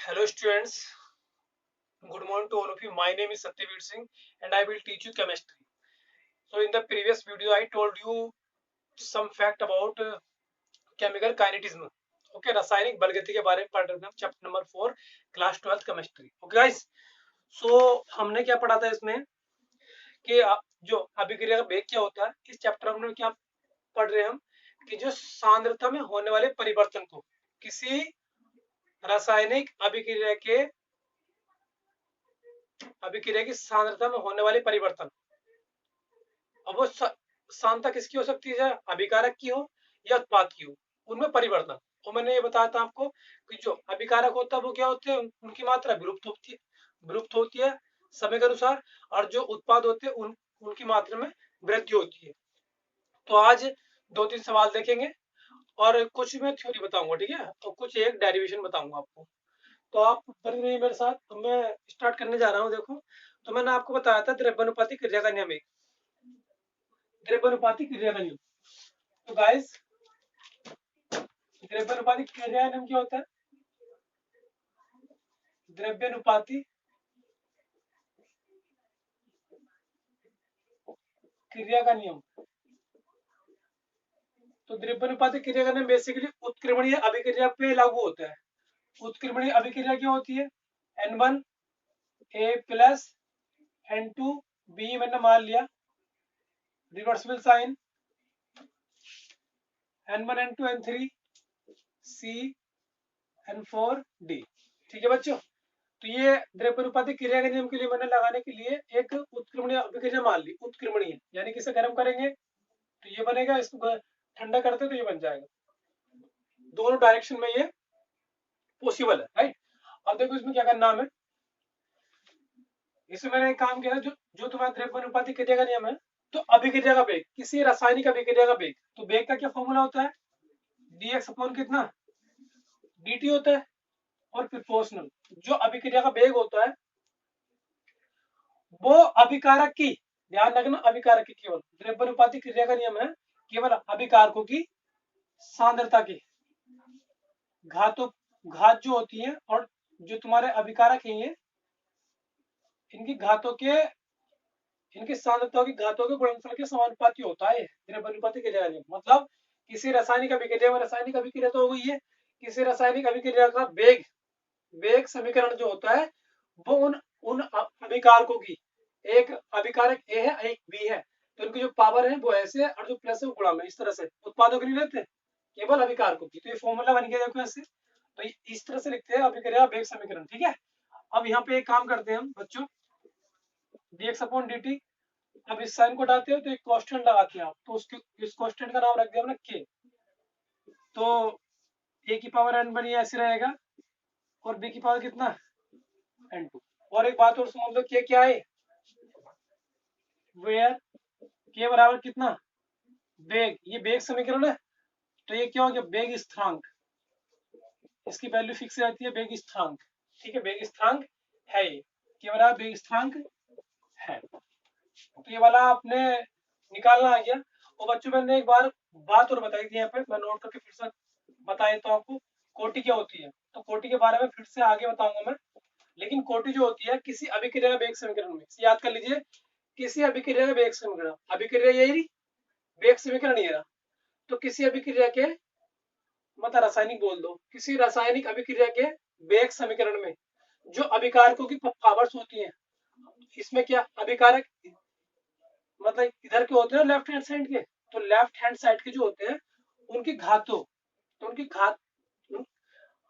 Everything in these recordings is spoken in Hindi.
Hello students, good morning to all of you. My name is Satyavir Singh and I will teach you chemistry. So in the previous video I told you some fact about chemical kinetism. Okay, रासायनिक बलगति के बारे में पढ़ रहे थे हम chapter number 4 class 12 chemistry. Okay guys, so हमने क्या पढ़ा था इसमें कि जो अभिक्रिया का वेग क्या होता है. इस चैप्टर में क्या पढ़ रहे हैं हम कि जो सांद्रता में होने वाले परिवर्तन को किसी रासायनिक अभिक्रिया की सांद्रता में होने वाले परिवर्तन. अब वो सांद्रता किसकी हो सकती है, अभिकारक की हो या उत्पाद की हो, उनमें परिवर्तन. तो मैंने ये बताया था आपको कि जो अभिकारक होता है वो क्या होते हैं, उनकी मात्रा विलुप्त होती है समय के अनुसार, और जो उत्पाद होते हैं उनकी मात्रा में वृद्धि होती है. तो आज 2-3 सवाल देखेंगे और कुछ मैं थ्योरी बताऊंगा, ठीक है, और कुछ एक डेरिवेशन बताऊंगा आपको. तो आप बने रहिए मेरे साथ. तो मैं स्टार्ट करने जा रहा हूँ. देखो, तो मैंने आपको बताया था द्रव्यानुपातिक क्रिया का नियम, एक द्रव्यानुपातिक क्रिया का नियम. तो गाइस, द्रव्यानुपातिक क्रिया का नियम क्या होता है? द्रव्यानुपातिक क्रिया का नियम. तो द्रव्यानुपातिक क्रिया का नियम बेसिकली उत्क्रमणीय अभिक्रिया पे लागू होता है. उत्क्रमणीय अभिक्रिया क्या होती है? N1 A plus N2 B मैंने मान लिया, reversible sign N1 N2 N3 C N4 D. ठीक है बच्चों, तो ये द्रव्यानुपातिक क्रिया के नियम के लिए मैंने लगाने के लिए एक उत्क्रमणीय अभिक्रिया मान ली. उत्क्रमणीय यानी कि इसे गर्म करेंगे तो ये बनेगा, इसको ठंडा करते तो ये बन जाएगा. दोनों डायरेक्शन में ये पॉसिबल है, राइट. अब देखो इसमें क्या करना है. इसमें मैंने एक काम किया, जो तुम्हारा द्रव्यानुपातिक क्रिया का नियम है, तो अभिक्रिया का वेग, किसी रासायनिक अभिक्रिया का वेग, तो वेग का क्या फॉर्मूला होता है? dx अपॉन कितना, dt होता है. और प्रोपोर्शनल जो अभिक्रिया का वेग होता है वो अभिकारक की, ध्यान रखना, अभिकारक की, केवल द्रव्यानुपातिक क्रिया का नियम है केवल अभिकारकों की सांद्रता की घात जो होती है, और जो तुम्हारे अभिकारक हैं ये, इनकी घातों के, इनकी सांद्रता की घातों के गुणनफल के समानुपाती होता है द्रव्यानुपातिक क्रिया का नियम. मतलब किसी रासायनिक अभिक्रिया में, रासायनिक अभिक्रिया तो हो गई है, किसी रासायनिक अभिक्रिया का वेग समीकरण जो होता है वो उन अभिकारकों की, एक अभिकारक ए है एक बी है, तो उनकी जो पावर है वो ऐसे है और जो प्लस है वो गुणा में, इस तरह से उत्पादों के लिए लेते हैं, केवल अभिकारकों की. तो ये फॉर्मूला बन गया देखो ऐसे. तो इस तरह से लिखते हैं अभिक्रिया वेग समीकरण, ठीक है. अब यहाँ पे एक काम करते हैं हम बच्चों, dx अपॉन dt. अब इस साइन को हटाते हो तो एक कांस्टेंट लगाते हैं आप, तो उसके इस कांस्टेंट का नाम रख दिया हमने k. तो a की पावर n बनी ऐसे रहेगा, और b की पावर कितना, n2. और एक बात और समझ लो, k क्या है, वेयर k बराबर कितना, वेग. ये वेग समीकरण है, तो ये क्या हो गया, वेग स्थिरांक. इसकी वैल्यू फिक्स रहती है, वेग स्थिरांक. ठीक है, वेग स्थिरांक है ये, k बराबर वेग स्थिरांक है. तो ये वाला आपने निकालना आ गया. और बच्चों मैंने एक बार बात और बताई थी यहाँ पे, मैं नोट करके फिर से बता देता हूँ आपको. कोटि क्या होती है, तो कोटि के बारे में फिर से आगे बताऊंगा मैं. लेकिन कोटि जो होती है किसी अभिक्रिया का वेग समीकरण में, याद कर लीजिए, किसी अभिक्रिया का वेग समीकरण, अभिक्रिया यही, वेग समीकरण ये रहा. तो किसी अभिक्रिया के, मतलब रासायनिक बोल दो, किसी रासायनिक अभिक्रिया के वेग समीकरण में जो अभिकारकों की पावर्स होती हैं, इसमें क्या अभिकारक, मतलब इधर के होते हैं लेफ्ट हैंड साइड के, तो लेफ्ट हैंड साइड के जो होते हैं उनकी घातों, तो उनकी घात,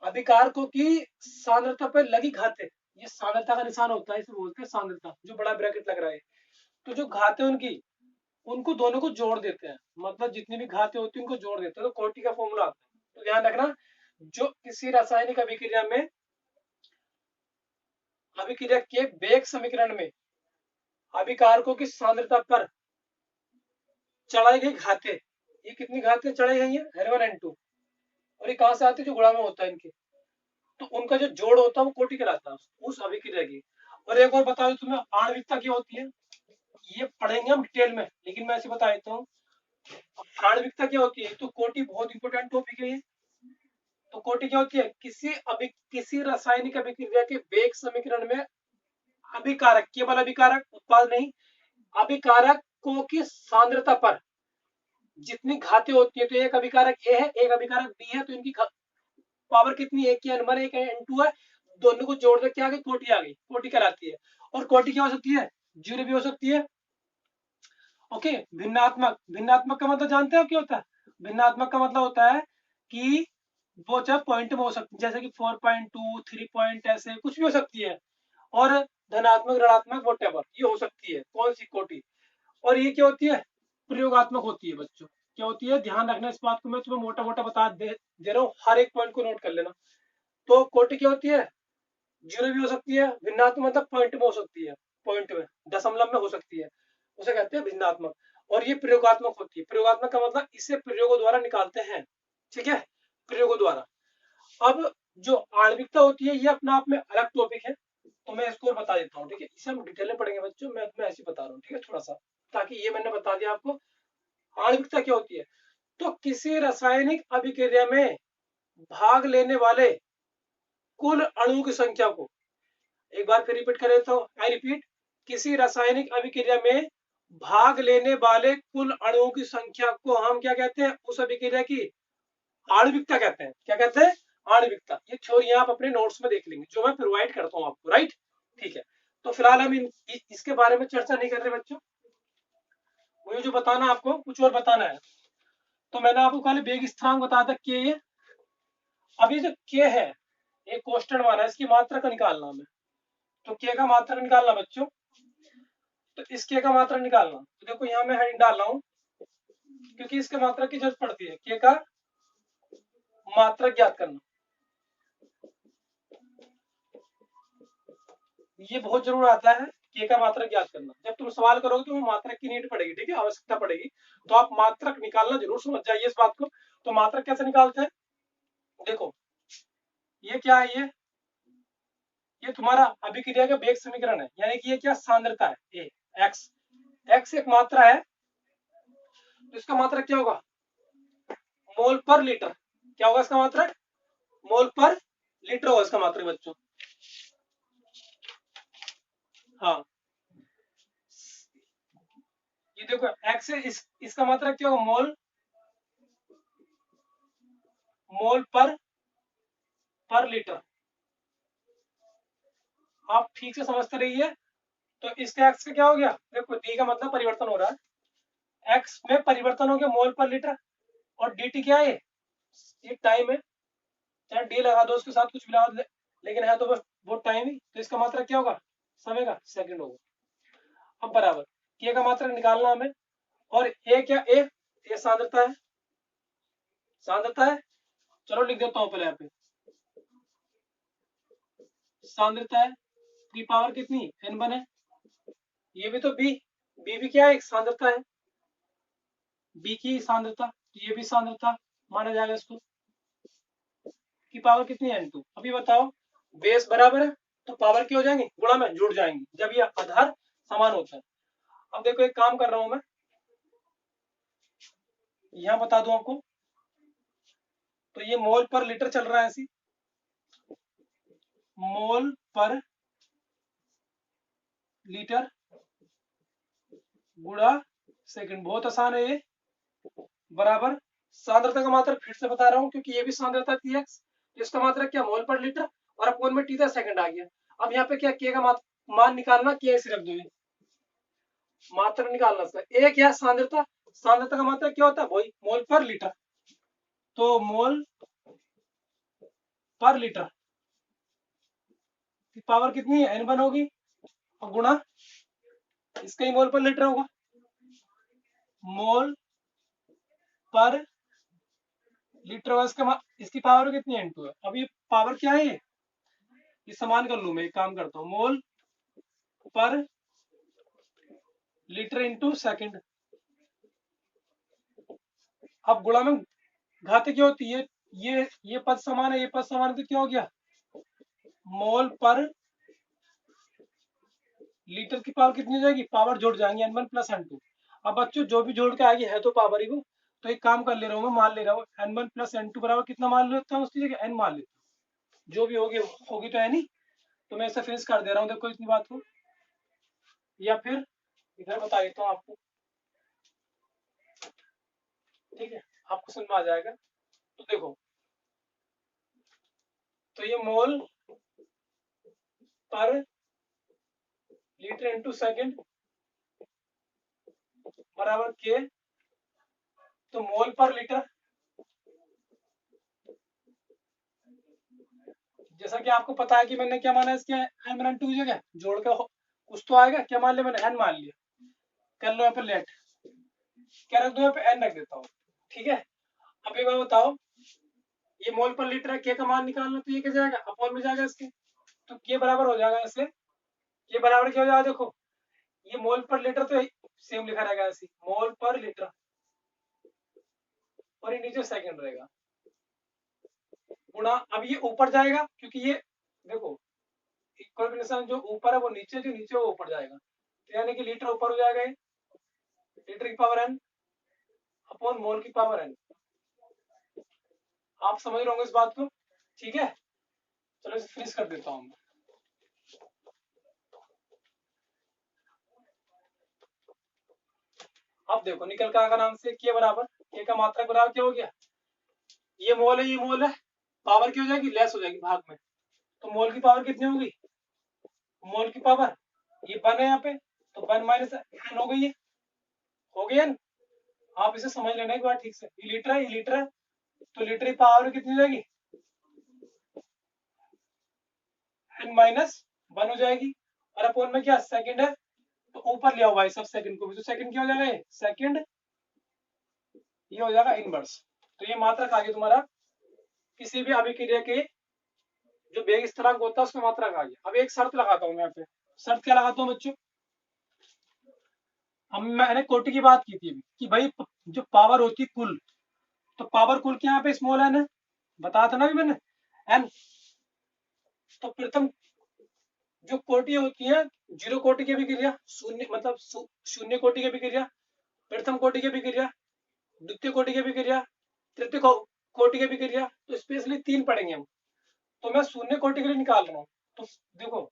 अभिकारकों की सांद्रता पर लगी घातें, ये सांद्रता का निशान होता है, इसे बोलते हैं सांद्रता, जो बड़ा ब्रैकेट लग रहा है. तो जो घातें उनकी, उनको दोनों को जोड़ देते हैं, मतलब जितनी भी घातें होती है उनको जोड़ देते हैं, तो कोटि का फॉर्मूला आता है. तो ध्यान रखना, जो किसी रासायनिक अभिक्रिया में, अभिक्रिया के वेग समीकरण में अभिकारकों की सांद्रता पर चढ़ाई गई घातें, ये कितनी घातें चढ़ाई गई है, N1 N2, और ये कहां से आती है, जो गुणा में होता है इनके, तो उनका जो जोड़ होता है वो कोटि कहलाता है उस अभिक्रिया की. और एक और बता दो तुम्हें, आणविकता क्या होती है, ये पढ़ेंगे हम डिटेल में, लेकिन मैं ऐसे बता देता हूँ. आणविकता क्या होती है, तो कोटि बहुत इंपोर्टेंट टॉपिक है ये. तो कोटि क्या होती है? किसी रासायनिक अभिक्रिया के वेग समीकरण में अभिकारक, केवल अभिकारक, उत्पाद नहीं, अभिकारकों की सांद्रता पर जितनी घातें होती है, तो एक अभिकारक ए है, एक अभिकारक बी है, तो इनकी पावर कितनी है? एक की n1 एक n2 है, दोनों को जोड़ दे क्या आ गई? कोटि आ गई, कोटि कहलाती है। और कोटि क्या हो सकती है? जीरो भी हो सकती है। ओके, भिन्नात्मक, भिन्नात्मक का मतलब जानते हो क्या होता है? भिन्नात्मक का मतलब होता है कि वो चाहे पॉइंट में हो सकती है, जैसे कि 4.2 3 पॉइंट, ऐसे कुछ भी हो सकती है। और धनात्मक, ऋणात्मक, वोटेवर, ये हो सकती है। कौन सी? कोटि। और ये क्या होती है? प्रयोगात्मक होती है बच्चों। क्या होती है? ध्यान रखना इस बात को, मैं तुम्हें मोटा मोटा बता दे रहा हूँ, हर एक पॉइंट को नोट कर लेना। तो कोटि क्या होती है? जीरो भी हो सकती है, भिन्नात्मक मतलब पॉइंट में हो सकती है, पॉइंट में, दशमलव में हो सकती है, उसे कहते हैं भिन्नात्मक। और ये प्रयोगात्मक होती है। प्रयोगात्मक का मतलब इसे प्रयोगों द्वारा निकालते हैं, ठीक है, प्रयोगों द्वारा। अब जो आणविकता होती है, ये अपना आप में अलग टॉपिक है, तो मैं इसको बता देता हूँ, ठीक है। इसे हम डिटेल में पढ़ेंगे बच्चों, मैं तुम्हें ऐसे बता रहा हूँ, ठीक है, थोड़ा सा, ताकि ये मैंने बता दिया आपको आणविकता क्या होती है। तो किसी रासायनिक अभिक्रिया में भाग लेने वाले कुल अणुओं की संख्या को, एक बार फिर रिपीट कर देता हूँ, आई रिपीट, किसी रासायनिक अभिक्रिया में भाग लेने वाले कुल अणुओं की संख्या को हम क्या कहते हैं? उस अभिक्रिया की आणविकता कहते हैं। क्या कहते हैं? आणविकता। ये थ्योरी आप अपने नोट्स में देख लेंगे, जो मैं प्रोवाइड करता हूँ आपको, राइट, ठीक है। तो फिलहाल हम इसके बारे में चर्चा नहीं कर रहे बच्चों, मुझे जो बताना आपको कुछ और बताना है। तो मैंने आपको खाली वेग स्थिरांक बताया था के। ये अब ये जो के है, एक क्वेश्चन माना, इसकी मात्रा का निकालना हमें। तो के का मात्रा निकालना बच्चों, तो इस के का मात्रा निकालना। तो देखो यहाँ मैं हेडिंग डाल रहा हूँ, क्योंकि इसके मात्रा की जरूरत पड़ती है, के का मात्रा ज्ञात करना, ये बहुत जरूर आता है, के का मात्रक ज्ञात करना। जब तुम सवाल करोगे तो मात्रक की नीड पड़ेगी, ठीक है, आवश्यकता पड़ेगी, तो आप मात्रक निकालना जरूर समझ जाइए इस बात को। तो मात्रक कैसे निकालते हैं? देखो ये क्या है? ये तुम्हारा अभिक्रिया का वेग समीकरण है, यानी कि ये क्या? सांद्रता है, ए एक्स, एक्स एक मात्रा है, तो इसका मात्रक क्या होगा? मोल पर लीटर। क्या होगा इसका मात्रक? मोल पर लीटर होगा इसका मात्रक बच्चों। हाँ, ये देखो एक्स है, इसका मात्रक क्या होगा? मोल, मोल पर लीटर। आप ठीक से समझते रहिए। तो इसका एक्स का क्या हो गया? देखो डी का मतलब परिवर्तन हो रहा है, एक्स में परिवर्तन हो गया मोल पर लीटर। और dt क्या है? ये टाइम है, चाहे डी लगा दो उसके साथ कुछ मिला दो, लेकिन है तो बस वो टाइम ही। तो इसका मात्रक क्या होगा? समय का, सेकंड होगा। अब बराबर के का मात्रक निकालना हमें। और ए क्या? ए सांद्रता है, सांद्रता है। चलो लिख देता हूँ पहले यहाँ पे, सांद्रता है, की पावर कितनी? n1 है। ये भी तो बी भी क्या है? एक सांद्रता है, बी की सांद्रता, तो ये भी सांद्रता माना जाएगा इसको। की पावर कितनी है? n2। अभी बताओ, बेस बराबर है तो पावर क्या हो जाएंगी? गुणा में जुड़ जाएंगी, जब ये आधार समान होता है। अब देखो एक काम कर रहा हूं मैं, यहां बता दूं आपको, तो ये मोल पर लीटर चल रहा है ऐसी, मोल पर लीटर गुणा सेकंड, बहुत आसान है ये, बराबर सांद्रता का मात्रक फिर से बता रहा हूं, क्योंकि ये भी सांद्रता थी एक्स, इसका मात्रक क्या? मोल पर लीटर, और अपोन में टी था, सेकंड आ गया। अब यहाँ पे क्या? के का मान निकालना, के ऐसे रख दो, मात्रक निकालना इसका। एक क्या? सांद्रता, सांद्रता का मात्रक क्या होता है? वही मोल पर लीटर, तो मोल पर लीटर की पावर कितनी है? n1 होगी, और गुणा इसका ही मोल पर लीटर होगा, मोल पर लीटर होगा इसका, इसकी पावर कितनी? n2 है। अब ये पावर क्या है? ये समान कर लू मैं, एक काम करता हूँ, मोल पर लीटर इंटू सेकेंड। अब गुणा में घाते क्या होती है? ये पद समान है, ये पद समान है, तो क्या हो गया? मोल पर लीटर की पावर कितनी हो जाएगी? पावर जोड़ जाएंगे n1 प्लस n2। अब बच्चों जो भी जोड़ के आएगी है तो पावर ही वो, तो एक काम कर ले रहा हूँ, मैं मान ले रहा हूँ n1 प्लस n2 बराबर कितना मान लेता हूँ, उसकी जगह n मान लेता हूँ, जो भी होगी होगी तो है नहीं, तो मैं इसे फिनिश कर दे रहा हूँ, देखो इतनी बात को, या फिर इधर बता देता हूँ आपको, ठीक है, आपको समझ में आ जाएगा। तो देखो, तो ये मोल पर लीटर इंटू सेकेंड बराबर के, तो मोल पर लीटर, जैसा कि आपको पता है कि मैंने क्या माना इसके n-2 की जगह जोड़ के कुछ तो आएगा, क्या मान लिया मैंने, n मान लिया, कर लो यहाँ पे लेट, क्या रख दो यहाँ पे n रख देता हूँ, ठीक है। अब एक बार बताओ, ये मोल पर लीटर है, के का मान निकालना, तो ये क्या जाएगा, अपॉन में जाएगा इसके, तो के बराबर हो जाएगा ऐसे, के बराबर क्या हो जाएगा, देखो ये मोल पर लीटर तो सेम लिखा रहेगा ऐसे, मोल पर लीटर, और ये नीचे सेकंड रहेगा, गुणा, अब ये ऊपर जाएगा क्योंकि ये देखो इक्वल कंडीशन, जो ऊपर है वो नीचे, जो नीचे वो ऊपर जाएगा, तो यानी कि लीटर ऊपर हो जाएगा, लीटर की पावर n अपॉन मोल की पावर n। आप समझ रहे होंगे इस बात को, ठीक है। चलो इसे फिनिश कर देता हूँ। अब देखो निकल का आगे नाम से के बराबर, के का मात्रक बराबर क्या हो गया, ये मोल है, ये मोल है, पावर क्या हो जाएगी, लेस हो जाएगी भाग में, तो मोल की पावर कितनी होगी, मोल की पावर ये 1 है यहाँ पे, तो 1 माइनस n हो गई है, हो गई n। आप इसे समझ लेना एक बार ठीक से, ये लीटर है, ये लीटर है, तो लीटर की पावर कितनी हो जाएगी, n माइनस 1 हो जाएगी, और अपोन में क्या सेकंड है, तो ऊपर ले आओ भाई सब सेकंड को भी, तो सेकंड क्या हो जाएगा, ये सेकंड, ये हो जाएगा इनवर्स। तो ये मात्रक आ गया तुम्हारा किसी भी अभिक्रिया के जो वेग स्थिरांक होता है उसका मात्रक आ गया। अब एक शर्त लगाता हूँ मैं यहाँ पे, शर्त क्या लगाता हूँ बच्चों, अब मैंने कोटि की बात की थी अभी कि भाई जो पावर होती है कुल, तो पावर कुल क्या यहाँ पे स्मॉल एन है, बताया था ना अभी मैंने, एन। तो प्रथम जो कोटि होती है, जीरो कोटि की अभिक्रिया, शून्य मतलब शून्य कोटि की अभिक्रिया, प्रथम कोटि की अभिक्रिया, द्वितीय कोटि की अभिक्रिया, तृतीय कोटि की अभिक्रिया, तो स्पेशली 3 पढ़ेंगे हम। तो मैं शून्य कोटि के लिए निकाल रहा हूँ, तो देखो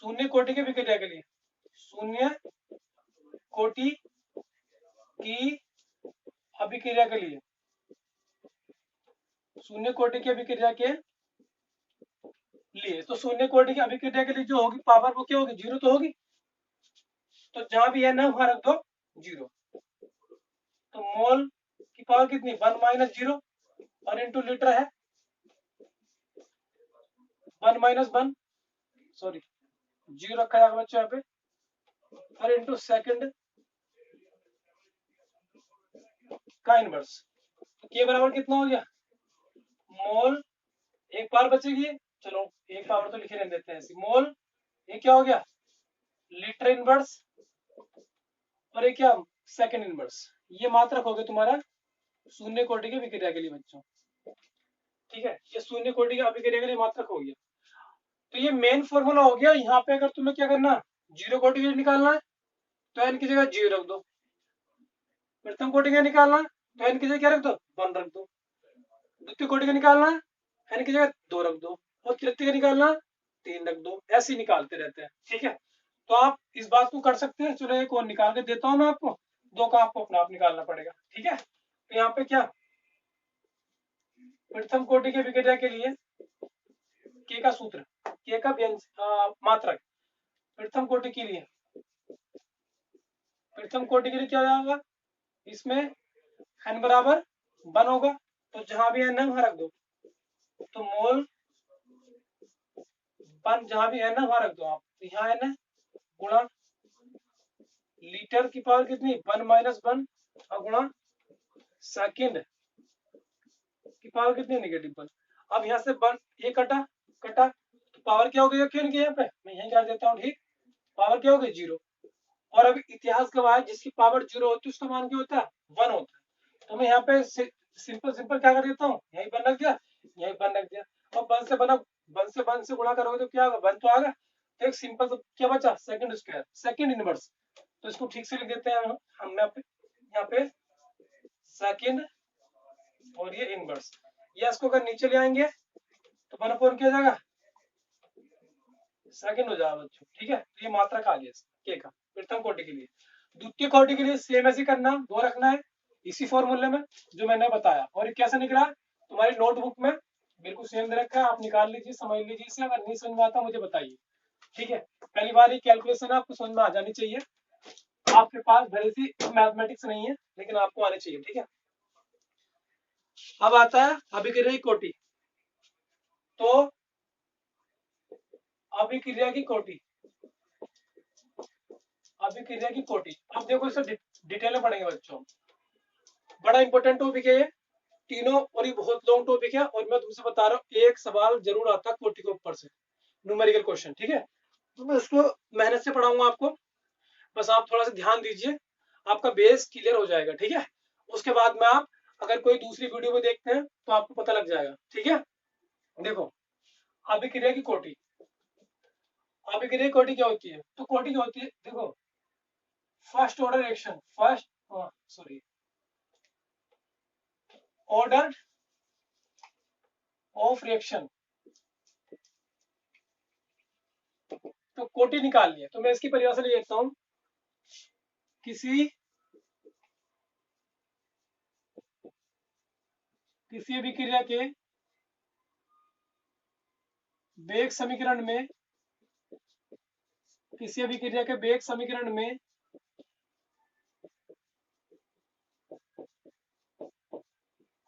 शून्य कोटि की अभिक्रिया के लिए, शून्य कोटि की अभिक्रिया के लिए, शून्य कोटि की अभिक्रिया के लिए, तो शून्य कोटि की अभिक्रिया के लिए जो होगी पावर वो क्या होगी, जीरो तो होगी, तो जहां भी n है वहां रख दो जीरो, तो मोल की पावर कितनी, 1 माइनस जीरो, और इंटू लीटर है 1 माइनस 1, सॉरी जीरो रखा जाएगा बच्चों यहाँ पे, और इंटू सेकंड का इनवर्स, तो के बराबर कितना हो गया, मोल, एक पावर बचेगी, चलो एक पावर तो लिखे रहने देते हैं ऐसी, मोल ये क्या हो गया, लीटर इनवर्स, और ये क्या सेकंड इनवर्स, ये मात्रक हो गया तुम्हारा शून्य कोटि की अभिक्रिया के लिए बच्चों, ठीक है, ये शून्य कोटि की अभिक्रिया के लिए मात्रक हो गया। तो ये मेन फॉर्मूला हो गया। यहाँ पे अगर तुम्हें क्या करना, जीरो कोटि के लिए निकालना है तो एन की जगह जीरो रख दो, प्रथम कोटि का निकालना है तो एन की जगह क्या रख दो, 1 रख दो, द्वितीय कोटि का निकालना है एन की जगह 2 रख दो, और तृतीय का निकालना 3 रख दो, ऐसे ही निकालते रहते हैं, ठीक है। तो आप इस बात को कर सकते हैं, चलो एक और निकाल के देता हूं मैं आपको, दो का आपको अपना आप निकालना पड़ेगा, ठीक है। तो यहाँ पे क्या, प्रथम कोटि के विक्रिया के लिए के का सूत्र, के का मात्रक, प्रथम कोटि के लिए, प्रथम कोटि के लिए क्या हो जाएगा, इसमें n बराबर 1 होगा, तो जहां भी n है वहां रख दो, तो मोल 1 जहां भी n है वहां रख दो आप, तो यहाँ n है, गुणा लीटर की पावर कितनी 1 माइनस 1, और गुणा सेकंड की पावर कितनी नेगेटिव 1। अब यहाँ से 1 ये कटा कटा, तो पावर क्या हो गई इनके यहाँ पे, मैं यही कर देता हूँ, ठीक, पावर क्या हो गई जीरो, और अभी इतिहास गवाह है जिसकी पावर जीरो होती है उसका मान क्या होता है, 1 होता है। तो मैं यहाँ पे सिंपल सिंपल क्या कर देता हूँ, यही 1 रख दिया, यही 1 रख दिया, और 1 से बना 1 से गुणा करोगे तो क्या होगा, 1 तो आ गया, तो एक सिंपल तो क्या बचा, सेकंड स्क्वायर, सेकंड इनवर्स, तो इसको ठीक से लिख देते हैं हम यहाँ पे प्लस को अगर नीचे ले आएंगे तो 1/, क्या हो जाएगा, सेकंड हो जाएगा बच्चों। ठीक है, तो ये मात्रक आ गया के का प्रथम कोटि के लिए। द्वितीय कोटि के लिए सेम ऐसे करना, वो रखना है इसी फॉर्मूले में जो मैंने बताया। और ये कैसे निकला तुम्हारी नोटबुक में बिल्कुल सेम दे रखा है, आप निकाल लीजिए, समझ लीजिए इसे। अगर नहीं समझ में आता मुझे बताइए। ठीक है, पहली बार ये कैलकुलेशन आपको समझ में आ जानी चाहिए। आपके पास भले सी मैथमेटिक्स नहीं है लेकिन आपको आनी चाहिए। ठीक है, अब आता है अभिक्रिया कोटि। तो अभिक्रिया की कोटि, अभिक्रिया की कोटि, अब देखो इसे डिटेल में पढ़ेंगे बच्चों। बड़ा इंपॉर्टेंट टॉपिक है ये तीनों, और ये बहुत लॉन्ग टॉपिक है। और मैं तुमसे बता रहा हूँ एक सवाल जरूर आता है कोटि के ऊपर से, न्यूमेरिकल क्वेश्चन। ठीक है, तो मैं उसको मेहनत से पढ़ाऊंगा आपको, बस आप थोड़ा सा ध्यान दीजिए, आपका बेस क्लियर हो जाएगा। ठीक है, उसके बाद में आप अगर कोई दूसरी वीडियो में देखते हैं तो आपको पता लग जाएगा। ठीक है, देखो अभिक्रिया की कोटि, अभिक्रिया की कोटि क्या होती है, तो कोटि क्या होती है, देखो first order reaction, order of reaction, तो कोटि निकालनी है। तो मैं इसकी परिभाषा ले लेता हूं, किसी अभिक्रिया के वेग समीकरण में, किसी अभिक्रिया के वेग समीकरण में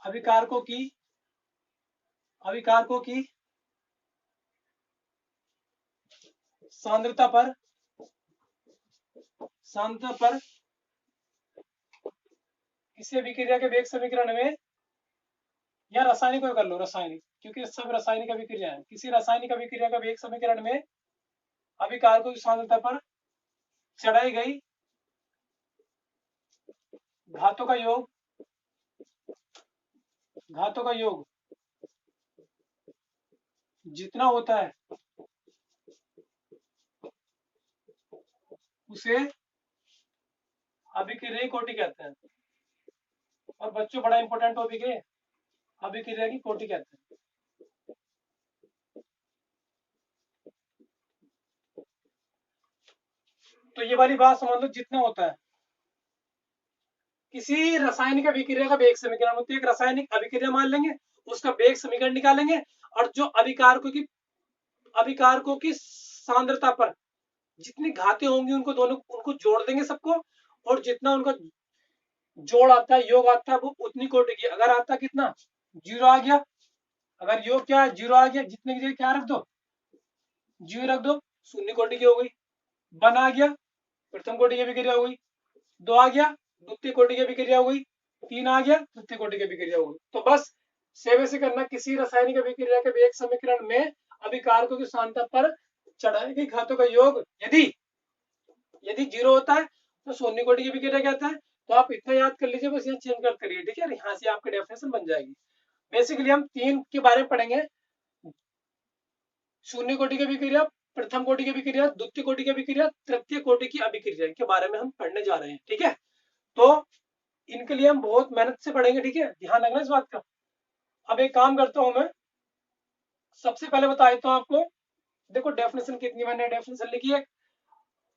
अभिकारकों की सांद्रता पर किसी अभिक्रिया के वेग समीकरण में, या रासायनिक को कर लो, रासायनिक, क्योंकि सब रासायनिक अभिक्रिया है। किसी रासायनिक अभिक्रिया का वेग समीकरण में अभिकारकों की सांद्रता पर चढ़ाई गई घातों का योग जितना होता है उसे अभिक्रिया कोटि कहते हैं। और बच्चों बड़ा इंपॉर्टेंट टॉपिक है, अभिक्रिया की कोटि कहते हैं। तो ये वाली बात समझ लो, जितना होता है किसी रासायनिक अभिक्रिया का वेग समीकरण, तो एक रासायनिक अभिक्रिया मान लेंगे, उसका वेग समीकरण निकालेंगे, और जो अभिकारकों की सांद्रता पर जितनी घातें होंगी उनको जोड़ देंगे सबको, और जितना उनका जोड़ आता है, योग आता है, वो उतनी कोटि की। अगर आता कितना, 0 आ गया, अगर योग क्या है 0 आ गया, जितने की जगह क्या रख दो, 0 रख दो, शून्य कोटि की हो गई। 1 आ गया, प्रथम कोटि की अभिक्रिया हो गई। 2 आ गया, द्वितीय कोटि की अभिक्रिया हो गई। 3 आ गया, तृतीय कोटि की अभिक्रिया हो गई। तो बस सेव से करना, किसी रासायनिक अभिक्रिया के वेग समीकरण में अभिकारकों की सांद्रता पर चढ़ाई गई घातों का योग यदि 0 होता है तो शून्य कोटि की अभिक्रिया कहता है। तो आप इतना याद कर लीजिए, बस यहाँ चेंज कर करिए। ठीक है, यहाँ से आपकी डेफिनेशन बन जाएगी। बेसिकली हम 3 के बारे में पढ़ेंगे, शून्य कोटि की अभिक्रिया, प्रथम कोटि की अभिक्रिया, द्वितीय कोटि की अभिक्रिया, तृतीय कोटि की अभिक्रिया के बारे में हम पढ़ने जा रहे हैं। ठीक है, तो इनके लिए हम बहुत मेहनत से पढ़ेंगे। ठीक है, ध्यान रखना इस बात का। अब एक काम करता हूं, मैं सबसे पहले बता देता हूं आपको। देखो डेफिनेशन कितनी मैंने डेफिनेशन लिखी है।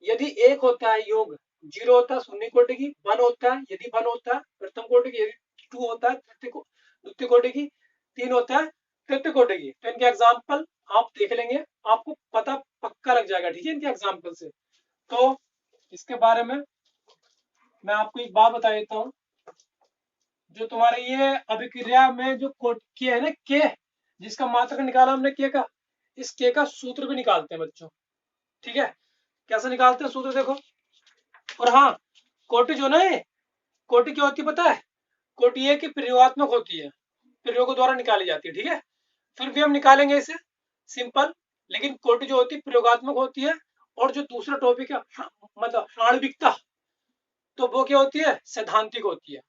यदि एक होता है योग, 0 होता है शून्य कोटि की, 1 होता है, यदि 1 होता है प्रथम कोटि की, यदि 2 होता है द्वितीय कोटि की, 3 होता है तृतीय कोटि की। तो इनके एग्जाम्पल आप देख लेंगे, आपको पता पक्का लग जाएगा। ठीक है, इनके एग्जाम्पल से। तो इसके बारे में मैं आपको एक बात बता देता हूँ, जो तुम्हारे ये अभिक्रिया में जो के है ना, के, जिसका मात्रक निकाला हमने के का, इस के का सूत्र भी निकालते हैं बच्चों। ठीक है, कैसे निकालते हैं सूत्र देखो। और हाँ, कोटि जो ना है, कोटि क्या होती है पता है, कोटि ये कि प्रयोगात्मक होती है, प्रयोगों द्वारा निकाली जाती है। ठीक है, फिर भी हम निकालेंगे इसे सिंपल, लेकिन कोटि जो होती है प्रयोगात्मक होती है। और जो दूसरा टॉपिक है मतलब आणविकता, तो वो क्या होती है, सैद्धांतिक होती है।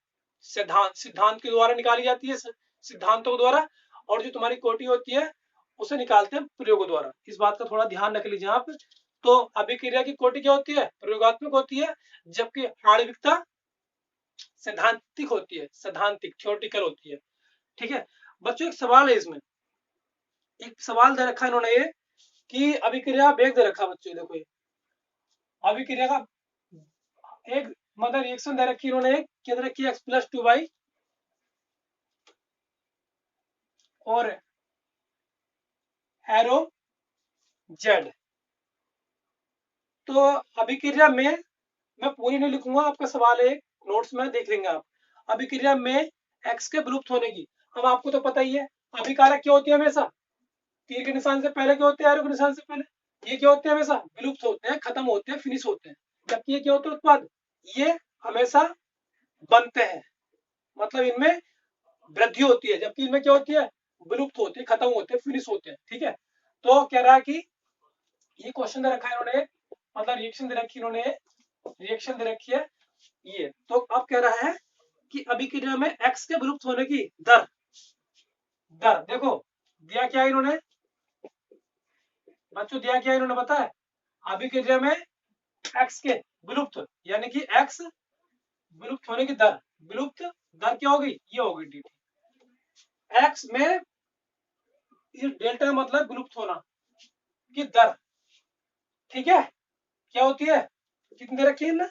सिद्धांत के द्वारा निकाली जाती है, सिद्धांतों द्वारा। और जो तुम्हारी कोटि होती है उसे निकालते हैं प्रयोगों द्वारा। इस बात का थोड़ा ध्यान रख लीजिए आप। तो अभिक्रिया की कोटि क्या होती है, प्रयोगात्मक होती है, जबकि आणविकता सैद्धांतिक होती है, सैद्धांतिक थ्योरेटिकल होती है। ठीक है, बच्चों एक सवाल है इसमें, एक सवाल दे रखा है इन्होंने ये कि अभिक्रिया वेग दे रखा है बच्चों, देखो ये अभिक्रिया का एक मतलब रिएक्शन दे रखी है इन्होंने, एक क्या दे रखी है x+2y और एरो z। तो अभिक्रिया में मैं पूरी नहीं लिखूंगा, आपका सवाल है नोट्स में देख लेंगे आप। अभिक्रिया में x के विलुप्त होने की, अब आपको तो पता ही है अभिकारक क्या होती है हमेशा, तीर के निशान से पहले क्या होते हैं, एरो के निशान से पहले, ये क्या होते हैं हमेशा विलुप्त होते हैं, खत्म होते हैं, फिनिश होते हैं। जबकि ये क्या होते हैं उत्पाद, ये हमेशा बनते हैं, मतलब इनमें वृद्धि होती है, जबकि इनमें क्या होती है विलुप्त होती है, खत्म होते हैं, फिनिश होते हैं। ठीक है, तो कह रहा है कि ये क्वेश्चन दे रखा है इन्होंने, मतलब रिएक्शन दे रखी इन्होंने, रिएक्शन दे रखी है ये। तो अब कह रहा है कि अभिक्रिया में x के विलुप्त होने की दर, दर देखो दिया क्या इन्होंने बच्चों, दिया क्या इन्होंने पता है, अभिक्रिया में x के विलुप्त यानी कि x विलुप्त होने की दर, विलुप्त दर क्या होगी, ये होगी dt। x में ये डेल्टा मतलब विलुप्त होना की दर, ठीक है, क्या होती है, कितनी दे रखी है ना,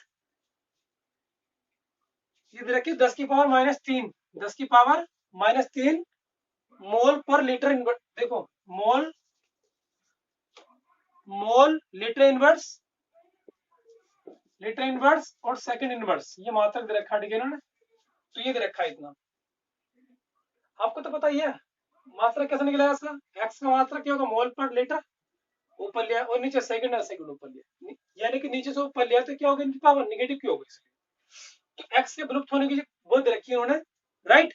ये दे रखी है 10 की पावर -3, 10 की पावर -3 मोल पर लीटर इनवर्स। देखो mole, mole litre inverse, litre inverse और सेकंड इनवर्स, ये मात्रक दे रखा है ना, तो ये दे रखा है इतना, आपको तो पता ही है मात्रक कैसे निकलेगा इसका, x का मात्रक क्या होगा मोल पर लीटर, ऊपर लिया और नीचे सेकंड और सेकंड ऊपर लिया, यानी कि नीचे से ऊपर लिया तो क्या होगा इनकी पावर नेगेटिव की होगी, तो x के विलुप्त होने की वो दे रखी है उन्होंने, राइट।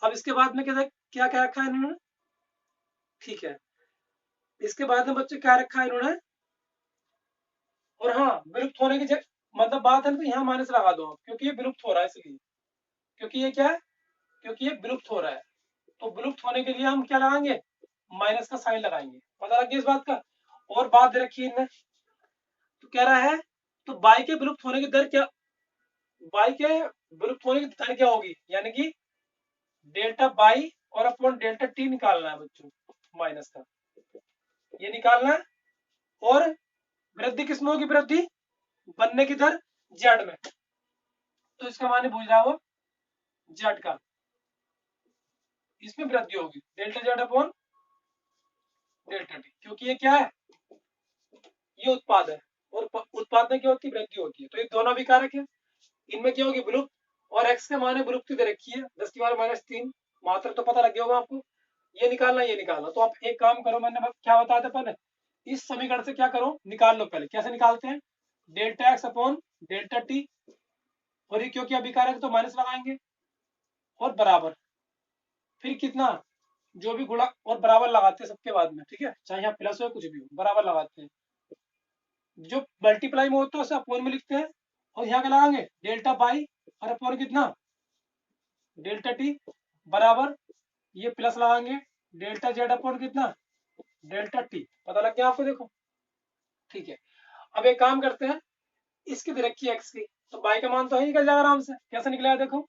अब इसके बाद में क्या क्या रखा है इन्होंने, ठीक है, इसके बाद में बच्चे क्या रखा है इन्होंने, और हाँ विलुप्त होने की मतलब बात है ना, तो यहाँ माइनस लगा दो आप, क्योंकि ये विलुप्त हो रहा है इसलिए, क्योंकि ये क्या है, क्योंकि ये विलुप्त हो रहा है, तो विलुप्त होने के लिए हम क्या लगाएंगे, माइनस का साइन लगाएंगे, पता लग गया इस बात का। और बात दे रखी है इनने, तो कह रहा है तो बाई के विलुप्त होने की दर क्या, बाई के विलुप्त होने की दर क्या होगी, यानी कि डेल्टा बाई और अपॉन डेल्टा टी निकालना है बच्चों, माइनस का ये निकालना है। और वृद्धि किसमें होगी, वृद्धि बनने की दर जेड में, तो इसका माने पूछ रहा हो जेड का, इसमें वृद्धि होगी delta z upon delta T, क्योंकि ये क्या है, ये उत्पाद है, और उत्पाद में क्या होती है वृद्धि होती है, तो ये दोनों भी कारक है, इनमें क्या होगी विलुप्त, और x के माने विलुप्ति दे रखी है 10 की पावर -3, मात्र तो पता लग गया होगा आपको, ये निकालना ये निकालना, तो आप एक काम करो, मैंने क्या बताया था पहले, इस समीकरण से क्या करो निकाल लो, पहले कैसे निकालते हैं, delta x upon delta T, और ये क्योंकि अभिकारक तो माइनस लगाएंगे, और बराबर, फिर कितना, जो भी गुणा और बराबर लगाते हैं सबके बाद में, ठीक है, चाहे यहाँ प्लस हो कुछ भी हो बराबर लगाते हैं, जो मल्टीप्लाई में होता है उसे अपॉन में लिखते हैं, और यहाँ क्या लगाएंगे डेल्टा बाई और अपॉन कितना डेल्टा टी बराबर, ये प्लस लगाएंगे डेल्टा जेड अपॉन कितना डेल्टा टी, पता लग गया आपको, देखो ठीक है। अब एक काम करते हैं, इसकी दे रखी है एक्स की, तो बाई का मान तो ही निकल जाएगा आराम से, कैसे निकलेगा देखो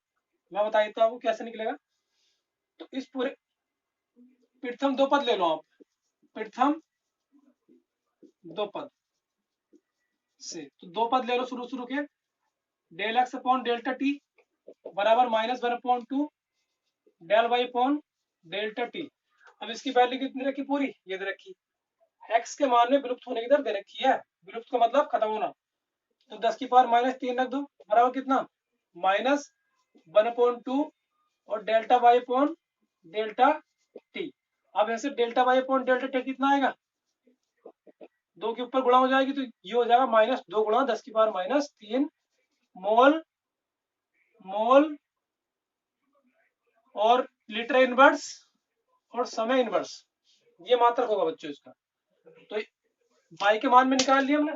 मैं बता देता हूँ कैसे निकलेगा। तो इस पूरे प्रथम दो पद ले लो आप, प्रथम दो पद से, तो दो पद ले लो शुरू शुरू के, del x upon delta t बराबर -1/2 del y upon delta t. अब इसकी वैल्यू कितनी रखी पूरी, ये दे रखी, एक्स के मान में विलुप्त होने की दर दे रखी है, विलुप्त का मतलब खत्म होना, तो 10 की पावर -3 रख दो बराबर कितना -1/2 और delta y upon delta t. अब ऐसे delta y upon delta t कितना आएगा, दो के ऊपर गुणा हो जाएगी, तो ये हो जाएगा -2 गुणा 10 की पावर -3 मोल, मोल और लीटर इनवर्स और समय इनवर्स, ये मात्रक होगा बच्चों इसका। तो बाई के मान में निकाल लिया हमने,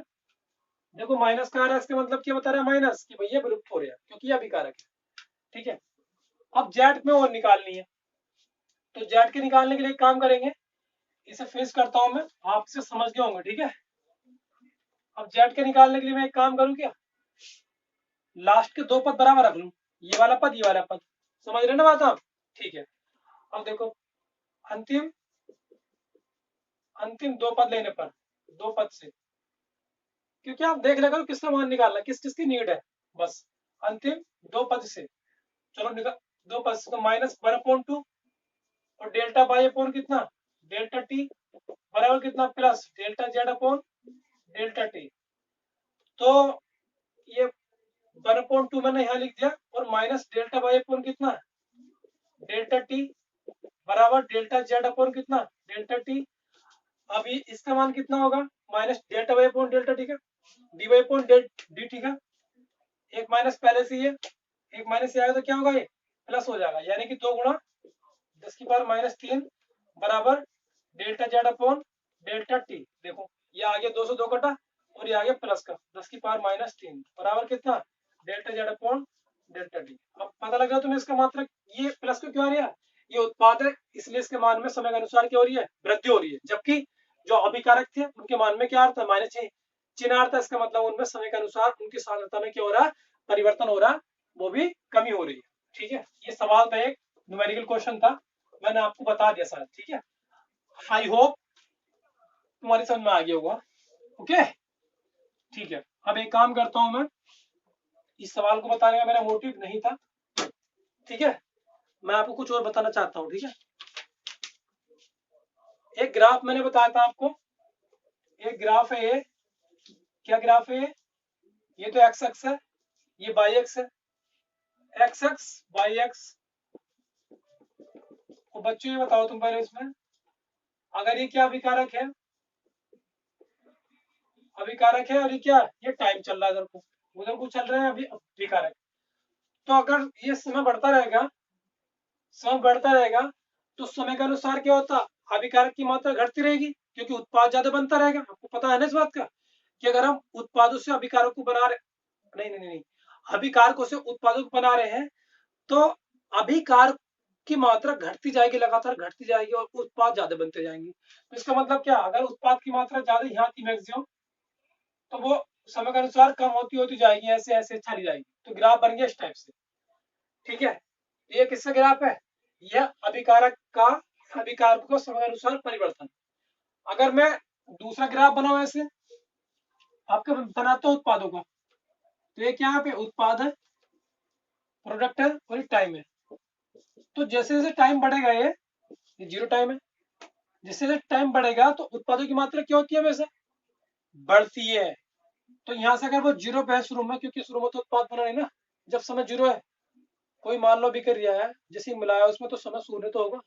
देखो माइनस का आ रहा है, इसका मतलब क्या बता रहा है माइनस, कि भैया विलुप्त हो रहा है क्योंकि ये अभिकारक है, ठीक है। अब जेड में और निकालनी है, तो जेड के निकालने के लिए एक काम करेंगे, इसे फिनिश करता हूं मैं, आपसे समझ गए होंगे, ठीक है। अब जेड के निकालने के लिए मैं एक काम करूं क्या, लास्ट के दो पद बराबर रख लूं, ये वाला पद ये वाला पद, समझ रहे ना बात आप, ठीक है। अब देखो अंतिम अंतिम दो पद लेने पर, दो पद से, क्योंकि आप देख लेगा किसका मान निकालना, किस किसकी नीड है, बस अंतिम दो पद से। चलो निकाल, दो पद से तो माइनस 1/2 और डेल्टा बाई अपॉन कितना, डेल्टा टी बराबर कितना, plus delta z upon delta t. तो ये 1/2 मैंने यहाँ लिख दिया और माइनस डेल्टा बाई अपॉन कितना, डेल्टा टी बराबर डेल्टा जेड अपॉन कितना, डेल्टा टी। अब ये इसका मान कितना होगा, minus delta by upon delta t का, d by upon d t का, एक माइनस पहले से ही है, एक माइनस से आएगा तो क्या होगा, ये प्लस हो जाएगा, यानी कि 2 गुणा 10⁻³ बराबर delta z upon delta T. देखो ये आ गया 2 से 2 कटा और ये आ गया प्लस का 10⁻³ बराबर कितना, delta z upon delta t. अब पता लग रहा है तुम्हें इसका मात्रक, ये प्लस को क्यों आ रहा है, ये उत्पाद है इसलिए इसके मान में समय के अनुसार क्या हो रही है, वृद्धि हो रही है, जबकि जो अभिकारक थे उनके मान में क्या आता है, माइनस चिन्ह आता है, इसका मतलब उनमें समय के अनुसार उनकी सांद्रता में क्या हो रहा है, परिवर्तन हो रहा है, वो भी कमी हो रही है। ठीक है, ये सवाल था, एक न्यूमेरिकल क्वेश्चन था, मैंने आपको बता दिया सर। ठीक है, आई होप तुम्हारी समझ में आ गया होगा। ओके ठीक है, अब एक काम करता हूं मैं, इस सवाल को बताने का मेरा मोटिव नहीं था, ठीक है, मैं आपको कुछ और बताना चाहता हूँ। ठीक है, एक ग्राफ मैंने बताया था आपको, एक ग्राफ है ये, क्या ग्राफ है ये तो एक्स एक्स है, ये वाई एक्स है, एक्स एक्स वाई एक्स। तो बच्चों ये बताओ तुम पहले इसमें, अगर ये क्या अभिकारक है, अभिकारक है, और ये क्या, ये टाइम चल रहा है, उधर को चल रहे हैं अभी अभिकारक। तो अगर ये समय बढ़ता रहेगा, समय बढ़ता रहेगा तो समय के अनुसार क्या होता, अभिकारक की मात्रा घटती रहेगी, क्योंकि उत्पाद ज्यादा बनता रहेगा। आपको पता है ना इस बात का, कि अगर हम उत्पादों से अभिकारक को बना रहे, नहीं नहीं नहीं, अभिकारकों से उत्पादों को बना रहे हैं, तो अभिकारक की मात्रा घटती जाएगी, लगातार घटती जाएगी और उत्पाद ज्यादा बनते जाएंगे। तो इसका मतलब क्या, अगर उत्पाद की मात्रा ज्यादा यहाँ थी मैक्सिमम, तो वो समय के अनुसार कम होती होती जाएगी, ऐसे ऐसे चली जाएगी। तो ग्राफ बन गया इस टाइप से। ठीक है, ये किसका ग्राफ है, यह अभिकारक का, अभिकारक को समय अनुसार परिवर्तन। अगर मैं दूसरा ग्राफ बनाऊं ऐसे, आपके बनाता हूं उत्पादों का, तो ये क्या पे उत्पाद है, प्रोडक्ट है और टाइम है। तो जैसे जैसे टाइम बढ़ेगा, ये जीरो टाइम है, जैसे जैसे टाइम बढ़ेगा तो उत्पादों की मात्रा क्या होती है, वैसे बढ़ती है। तो यहाँ से अगर वो जीरो पे है शुरू में, क्योंकि शुरू में तो उत्पाद बना नहीं ना, जब समय जीरो है, कोई मान लो बिक रहा है, जैसे मिलाया उसमें तो समय शून्य तो होगा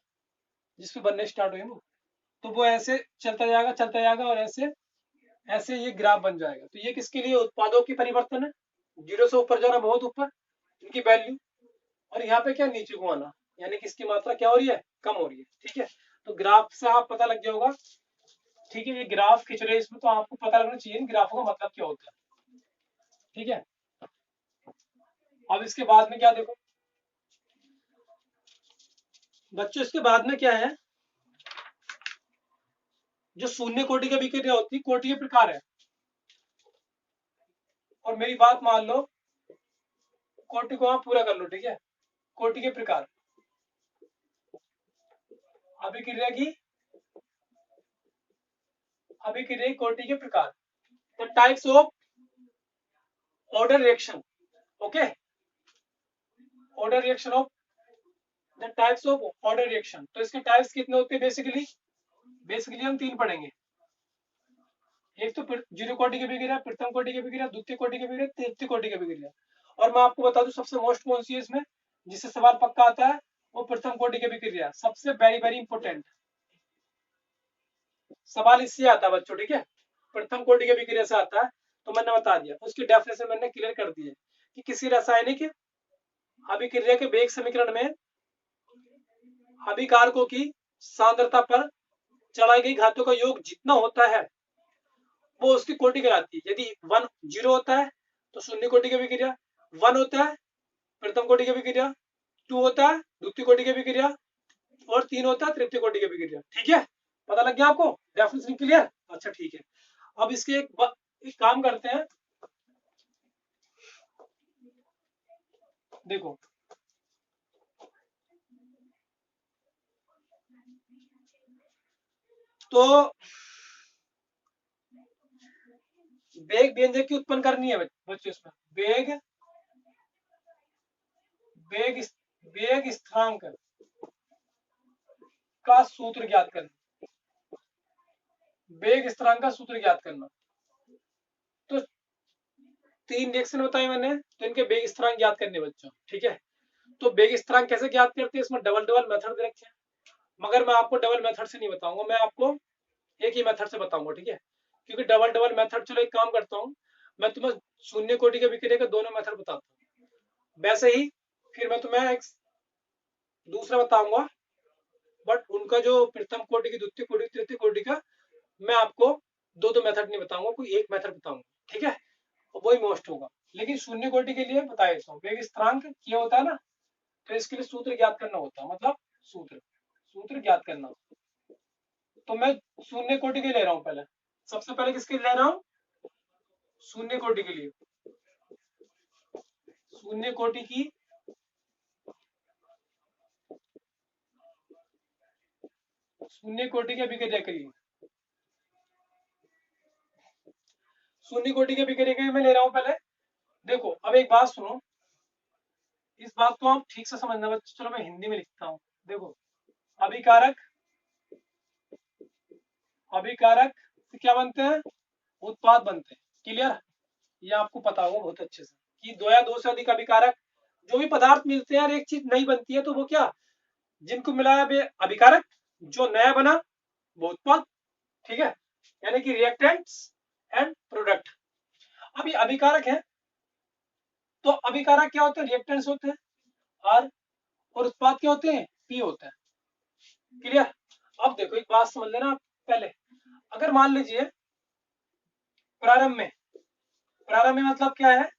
जिसपे बनने स्टार्ट हुई वो, तो वो ऐसे चलता जाएगा और ऐसे ऐसे ये ग्राफ बन जाएगा। तो ये किसके लिए, उत्पादों की परिवर्तन है, जीरो से ऊपर जाना बहुत ऊपर इनकी वैल्यू, और यहाँ पे क्या नीचे को आना, यानी कि इसकी मात्रा क्या हो रही है, कम हो रही है। ठीक है, तो ग्राफ से आप पता लग गया होगा। ठीक है, ये ग्राफ खींच रहे हैं इसमें, तो आपको पता लगना चाहिए इन ग्राफों का मतलब क्या होता है। ठीक है, अब इसके बाद में क्या देखो बच्चों, इसके बाद में क्या है, जो शून्य कोटि की अभिक्रिया होती है, कोटि के प्रकार है, और मेरी बात मान लो, कोटि को आप पूरा कर लो। ठीक है, कोटि के प्रकार, अभिक्रिया की, अभिक्रिया की कोटि के प्रकार, the types of order reaction. Okay, order reaction of, the types of order reaction. तो इसके टाइप्स कितने होते हैं, बेसिकली बेसिकली हम 3 पढ़ेंगे। एक तो जीरो कोटि की अभिक्रिया, प्रथम कोटि की अभिक्रिया, द्वितीय कोटि की अभिक्रिया, तृतीय कोटि की अभिक्रिया। और मैं आपको बता दूं सबसे मोस्ट कौन सी है इसमें, जिससे सवाल पक्का आता है, वो प्रथम कोटि की अभिक्रिया, सबसे वेरी वेरी इंपोर्टेंट सवाल इससे आता है बच्चों। ठीक है, प्रथम कोटि की अभिक्रिया से आता है, तो मैंने बता दिया, उसकी डेफिनेशन मैंने क्लियर कर दी है कि किसी रासायनिक अभिक्रिया के वेग समीकरण में अभिकारकों की सांद्रता पर चढ़ाई गई घातों का योग जितना होता है वो उसकी कोटि कहलाती है। यदि 1 0 होता है तो शून्य कोटि की अभिक्रिया, 1 होता है प्रथम कोटि की अभिक्रिया, 2 होता है द्वितीय कोटि की अभिक्रिया, और 3 होता है तृतीय कोटि की अभिक्रिया। ठीक है, पता लग गया आपको, डेफिनेशन क्लियर। अच्छा ठीक है, अब इसके एक काम करते हैं, देखो तो वेग व्यंजक की उत्पन्न करनी है बच्चों इसमें, वेग वेग वेग स्थिरांक का सूत्र ज्ञात करना, वेग स्थिरांक का सूत्र ज्ञात करना। तो 3 रिएक्शन बताए मैंने, तो इनके वेग स्थिरांक ज्ञात करने बच्चों, ठीक है। तो वेग स्थिरांक कैसे ज्ञात करते हैं, इसमें डबल डबल मेथड दे रखे हैं, मगर मैं आपको डबल मेथड से नहीं बताऊंगा, मैं आपको एक ही मेथड से बताऊंगा, ठीक है। क्योंकि डबल डबल मेथड, चलो एक काम करता हूँ, मैं तुम्हें शून्य कोटि के विकिरण का दोनों मेथड बताता हूँ, वैसे ही फिर मैं तुम्हें एक दूसरा बताऊंगा, बट उनका जो प्रथम कोटि की, द्वितीय कोटि, तृतीय कोटि का, मैं आपको दो दो मेथड नहीं बताऊंगा, कोई एक मेथड बताऊंगा, ठीक है, वही मोस्ट होगा। लेकिन शून्य कोटि के लिए बता देता हूँ, वेग स्थिरांक क्या होता है ना, तो इसके लिए सूत्र ज्ञात करना होता है, मतलब सूत्र सूत्र ज्ञात करना। तो मैं शून्य कोटि के ले रहा हूँ, पहले सबसे पहले किसके ले रहा हूँ, शून्य कोटि के लिए, शून्य कोटि की शून्य कोटि के विकिरण के लिए, शून्य कोटि के विकिरण के लिए मैं ले रहा हूँ पहले। देखो अब एक बात सुनो, इस बात को आप ठीक से समझना बच्चों, चलो मैं हिंदी में लिखता हूँ। देखो अभिकारक, अभिकारक से क्या बनते हैं, उत्पाद बनते हैं, क्लियर। ये आपको पता होगा बहुत अच्छे से कि दो या दो से अधिक अभिकारक जो भी पदार्थ मिलते हैं, और एक चीज नहीं बनती है, तो वो क्या, जिनको मिलाया वे अभिकारक, जो नया बना वो उत्पाद, ठीक है, यानी कि रिएक्टेंट्स एंड प्रोडक्ट। अब ये अभिकारक है, तो अभिकारक क्या होते हैं, रिएक्टेंट्स होते हैं, और उत्पाद क्या होते हैं, पी होते हैं, क्लियर। अब देखो एक बात समझ लेना पहले, अगर मान लीजिए प्रारंभ में, प्रारंभ में मतलब क्या है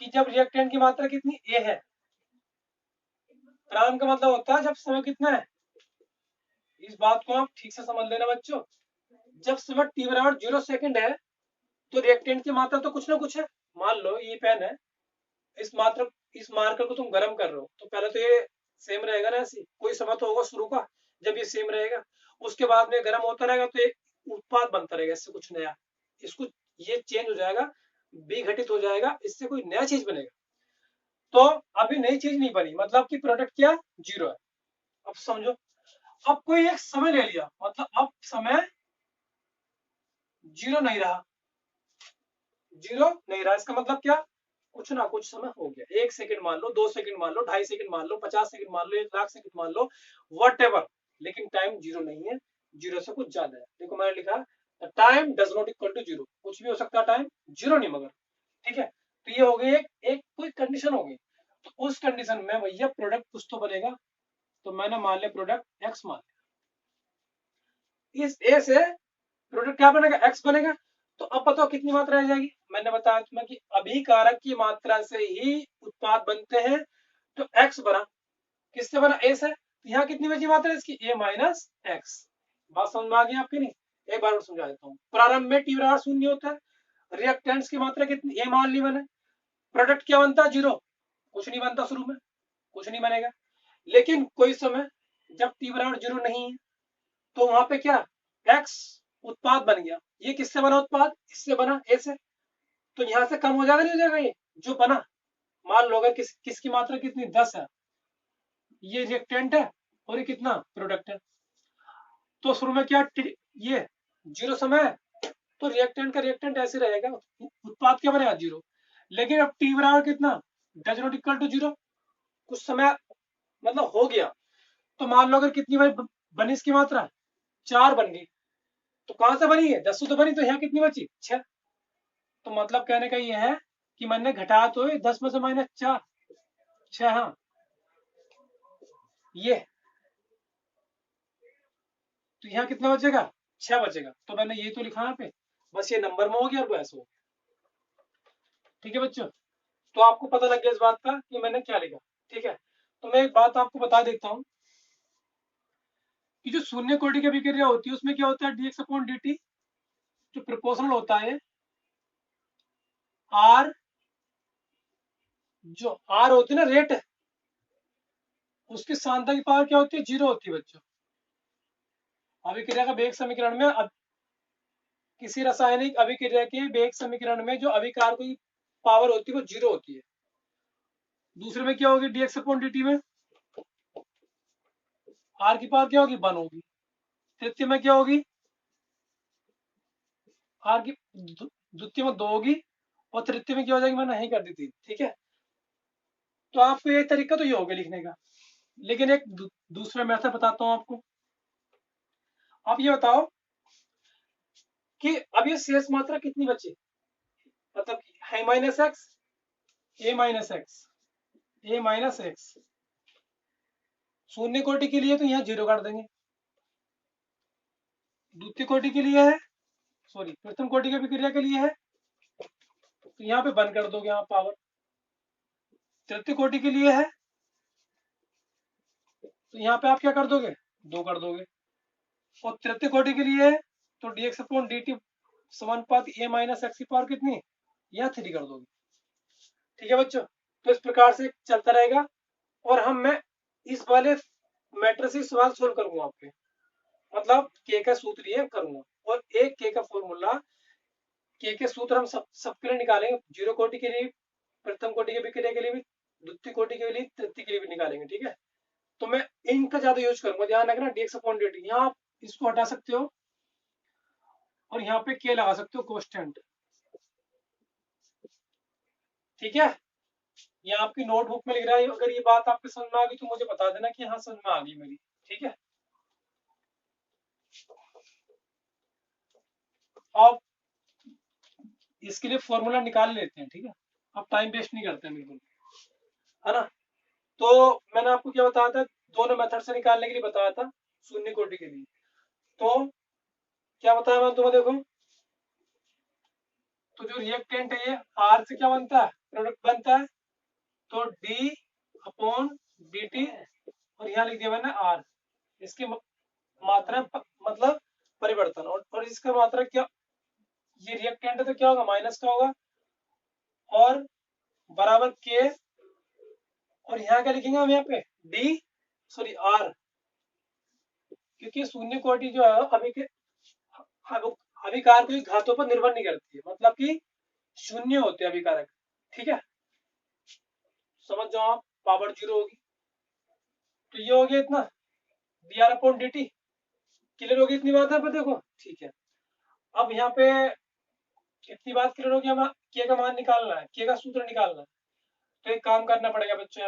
कि जब रिएक्टेंट की मात्रा कितनी ए है, प्रारंभ का मतलब होता है जब समय कितना है, इस बात को आप ठीक से समझ लेना बच्चों, जब समय टी बराबर 0 सेकंड है, तो रिएक्टेंट की मात्रा तो कुछ ना कुछ है। मान लो ये पेन है, इस मात्रा, इस मार्कर को तुम गर्म कर रहे हो, तो पहले तो ये सेम रहेगा ना, ऐसी कोई समय तो होगा शुरू का जब ये सेम रहेगा, उसके बाद में गर्म होता रहेगा, तो एक उत्पाद बनता रहेगा इससे कुछ नया, इसको ये चेंज हो जाएगा, विघटित हो जाएगा, इससे कोई नया चीज बनेगा। तो अभी नई चीज नहीं बनी, मतलब कि प्रोडक्ट क्या, 0 है। अब समझो, अब कोई एक समय ले लिया, मतलब अब समय 0 नहीं रहा, 0 नहीं रहा, इसका मतलब क्या, कुछ ना कुछ समय हो गया, 1 सेकंड मान लो, 2 सेकंड मान लो, 2.5 सेकंड मान लो, 50 सेकंड मान लो, 1,00,000 सेकंड मान लो, वट, लेकिन टाइम 0 नहीं है, 0 से कुछ ज्यादा है। देखो मैंने लिखा time does not equal to 0, कुछ भी हो सकता है, टाइम 0 नहीं, मगर ठीक है। तो ये हो गई एक कोई कंडीशन हो गई, तो उस कंडीशन में भैया प्रोडक्ट कुछ तो बनेगा, तो मैंने मान लिया प्रोडक्ट एक्स मान लिया, इस ए से प्रोडक्ट क्या बनेगा, एक्स बनेगा। तो अब बताओ कितनी मात्रा रह जाएगी, मैंने बताया तुम्हें कि अभिकारक की मात्रा से ही उत्पाद बनते हैं, तो एक्स बना, किससे बना, ए से, तो यहाँ कितनी बची मात्रा इसकी, ए माइनस एक्स। बात समझ में आ गई आपकी नहीं, एक बार और समझा देता हूँ। प्रारंभ में टी बराबर 0 होता है, रिएक्टेंट्स की मात्रा कितनी, ए मान ली मैंने, प्रोडक्ट क्या बनता है, 0, कुछ नहीं बनता, शुरू में कुछ नहीं बनेगा। लेकिन कोई समय जब टी बराबर 0 नहीं है, तो वहां पे क्या, एक्स उत्पाद बन गया, ये किससे बना उत्पाद, इससे बना, ए से, तो यहां से कम हो जाएगा, नहीं हो जाएगा, ये जो बना, मान लो अगर किसकी मात्रा कितनी 10 है, ये रिएक्टेंट है, और ये कितना प्रोडक्ट है, तो शुरू में क्या, ये 0 समय है, तो रिएक्टेंट का रिएक्टेंट ऐसे रहेगा, उत्पाद क्या बनेगा, 0। लेकिन अब टी बराबर कितना, डज नॉट इक्वल टू 0, कुछ समय मतलब हो गया, तो मान लो अगर कितनी बनी इसकी मात्रा, 4 बन गई, तो कहां से बनी है, 10 से तो बनी, तो यहाँ कितनी बची, 6। तो मतलब कहने का ये है कि मैंने घटाया तो 10 में से माइनस 4, 6, हाँ ये, तो यहाँ कितना बचेगा, 6 बचेगा। तो मैंने ये तो लिखा यहाँ पे, बस ये नंबर में हो गया और वो ऐसे हो गया, ठीक है बच्चों। तो आपको पता लग गया इस बात का कि मैंने क्या लिखा, ठीक है। तो मैं एक बात आपको बता देता हूँ कि जो शून्य कोटि की अभिक्रिया होती है उसमें क्या होता है, dx अपॉन dt जो प्रोपोर्शनल होता है आर, जो आर होती है ना रेट, उसकी सांद्रता की पावर क्या होती है, 0 होती है बच्चों। अभिक्रिया का वेग समीकरण में किसी रासायनिक अभिक्रिया के वेग समीकरण में जो अभिकार की पावर होती है वो 0 होती है। दूसरे में क्या होगी, dx अपॉन dt में r की पावर क्या होगी, 1 होगी। तृतीय में क्या होगी, r की द्वितीय में 2 होगी और तृतीय में क्या हो जाएगी, मैंने नहीं कर दी थी। ठीक है, तो आपको ये तरीका तो ये हो गया लिखने का। लेकिन एक दूसरा मेथड बताता हूं आपको। आप ये बताओ कि अब ये शेष मात्रा कितनी बची, मतलब है माइनस एक्स, ए माइनस एक्स, ए माइनस एक्स। शून्य कोटि के लिए तो यहाँ 0 कर देंगे, द्वितीय कोटि के लिए है, सॉरी प्रथम कोटि की अभिक्रिया के लिए है तो यहाँ पे 1 कर दोगे, यहाँ पावर। तृतीय कोटि के लिए है तो यहाँ पे आप क्या कर दोगे, 2 कर दोगे। और तृतीय कोटि के लिए है तो dx upon dt समानुपात a minus x की पावर कितनी, यहाँ 3 कर दोगे। ठीक है बच्चों, तो इस प्रकार से चलता रहेगा और मैं इस वाले मैट्रिक्स से सवाल सोल्व करूंगा आपके, मतलब के का सूत्र ये करूंगा और एक के का फॉर्मूला, के सूत्र हम सबके लिए निकालेंगे, 0 कोटि के लिए, प्रथम कोटि के अभिक्रिया के लिए भी, द्वितीय कोटि के लिए, तृतीय के लिए भी निकालेंगे। ठीक है, तो मैं इनका ज्यादा यूज करूंगा, ध्यान रखना dx अपॉन dt। यहाँ आप इसको हटा सकते हो और यहाँ पे के लगा सकते हो कांस्टेंट। ठीक है, ये आपकी नोटबुक में लिख रहा है, अगर ये बात आपको समझ में आ गई तो मुझे बता देना कि हाँ समझ में आ गई मेरी। ठीक है, अब इसके लिए फॉर्मूला निकाल लेते हैं। ठीक है, अब टाइम वेस्ट नहीं करते हैं बिल्कुल, है ना। तो मैंने आपको क्या बताया था, दोनों मेथड से निकालने के लिए बताया था शून्य कोटि के लिए। तो क्या बताया मैंने तुम्हें, देखो तो जो रिएक्टेंट है ये आर से क्या बनता है, प्रोडक्ट बनता है, तो डी अपॉन डी टी और यहाँ लिख दिया मैंने आर, इसकी मात्रा मतलब परिवर्तन, और इसका मात्रा क्या, ये रिएक्टेंट है तो क्या होगा, माइनस का होगा और बराबर के, और यहाँ क्या लिखेंगे हम, यहाँ पे डी सॉरी आर, क्योंकि शून्य कोटि जो है अभी के अभिकार कोई घातों पर निर्भर नहीं करती है, मतलब कि शून्य होते हैं अभिकारक। ठीक है, समझ जाओ आप, पावर 0 होगी। तो ये हो गया इतना D R upon d T, clear होगी इतनी बात है पर देखो। ठीक है, अब यहाँ पे इतनी बात क्लियर होगी, हमें के का मान निकालना है, के का सूत्र निकालना है। तो एक काम करना पड़ेगा बच्चों,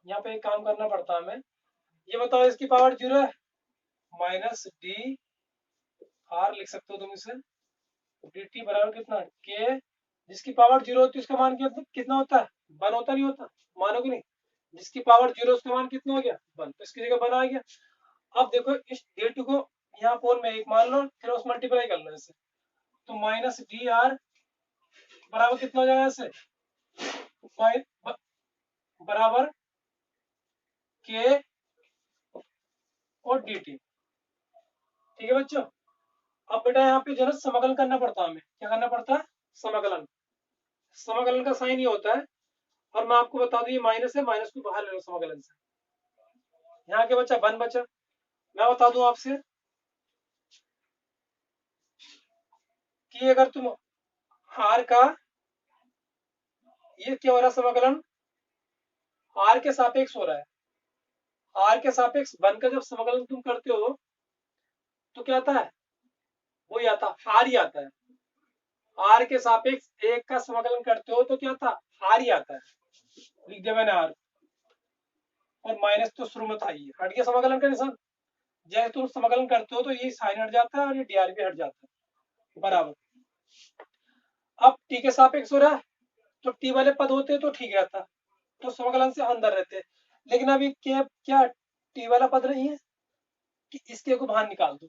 यहाँ पे एक काम करना पड़ता है हमें। ये बताओ इसकी पावर 0 है, माइनस डी आर लिख सकते हो तुम इसे, डी टी बराबर कितना, के, जिसकी पावर 0 होती है उसका मान कितना होता है, 1 होता, नहीं होता, मानोगे नहीं, जिसकी पावर 0 उसका मान कितना हो गया, 1, तो इसकी जगह 1 आ गया। अब देखो इस डी टी को यहाँ पोल में 1 मान लो, फिर उस मल्टीप्लाई कर लो इसे, तो माइनस डी आर बराबर कितना हो जाएगा इसे, बराबर के और डी टी। ठीक है बच्चों, अब बेटा यहाँ पे जो है समाकलन करना पड़ता है हमें, क्या करना पड़ता है, समाकलन। समाकलन का साइन ये होता है, और मैं आपको बता दूं ये माइनस है, माइनस को बाहर ले लो समाकलन से, यहाँ के बच्चा 1 बचा। मैं बता दूं आपसे कि अगर तुम आर का, ये क्या हो रहा है, समाकलन आर के सापेक्ष हो रहा है, आर के सापेक्ष 1 का जब समाकलन तुम करते हो तो क्या आता है, वही आता आर ही आता है। आर के सापेक्ष 1 का समाकलन करते हो तो क्या आता, आर ही आता है, लिख दिया मैंने आर, और माइनस तो शुरू में था, ही हट गया समाकलन का निशान। जैसे तुम समाकलन करते हो तो ये साइन हट जाता है और ये डीआर भी हट जाता है, बराबर। अब टी के सापेक्ष हो रहा है तो टी वाले पद होते तो ठीक रहता, तो समाकलन से अंदर रहते, लेकिन अभी क्या टी वाला पद नहीं है कि इसके को बाहर निकाल दो,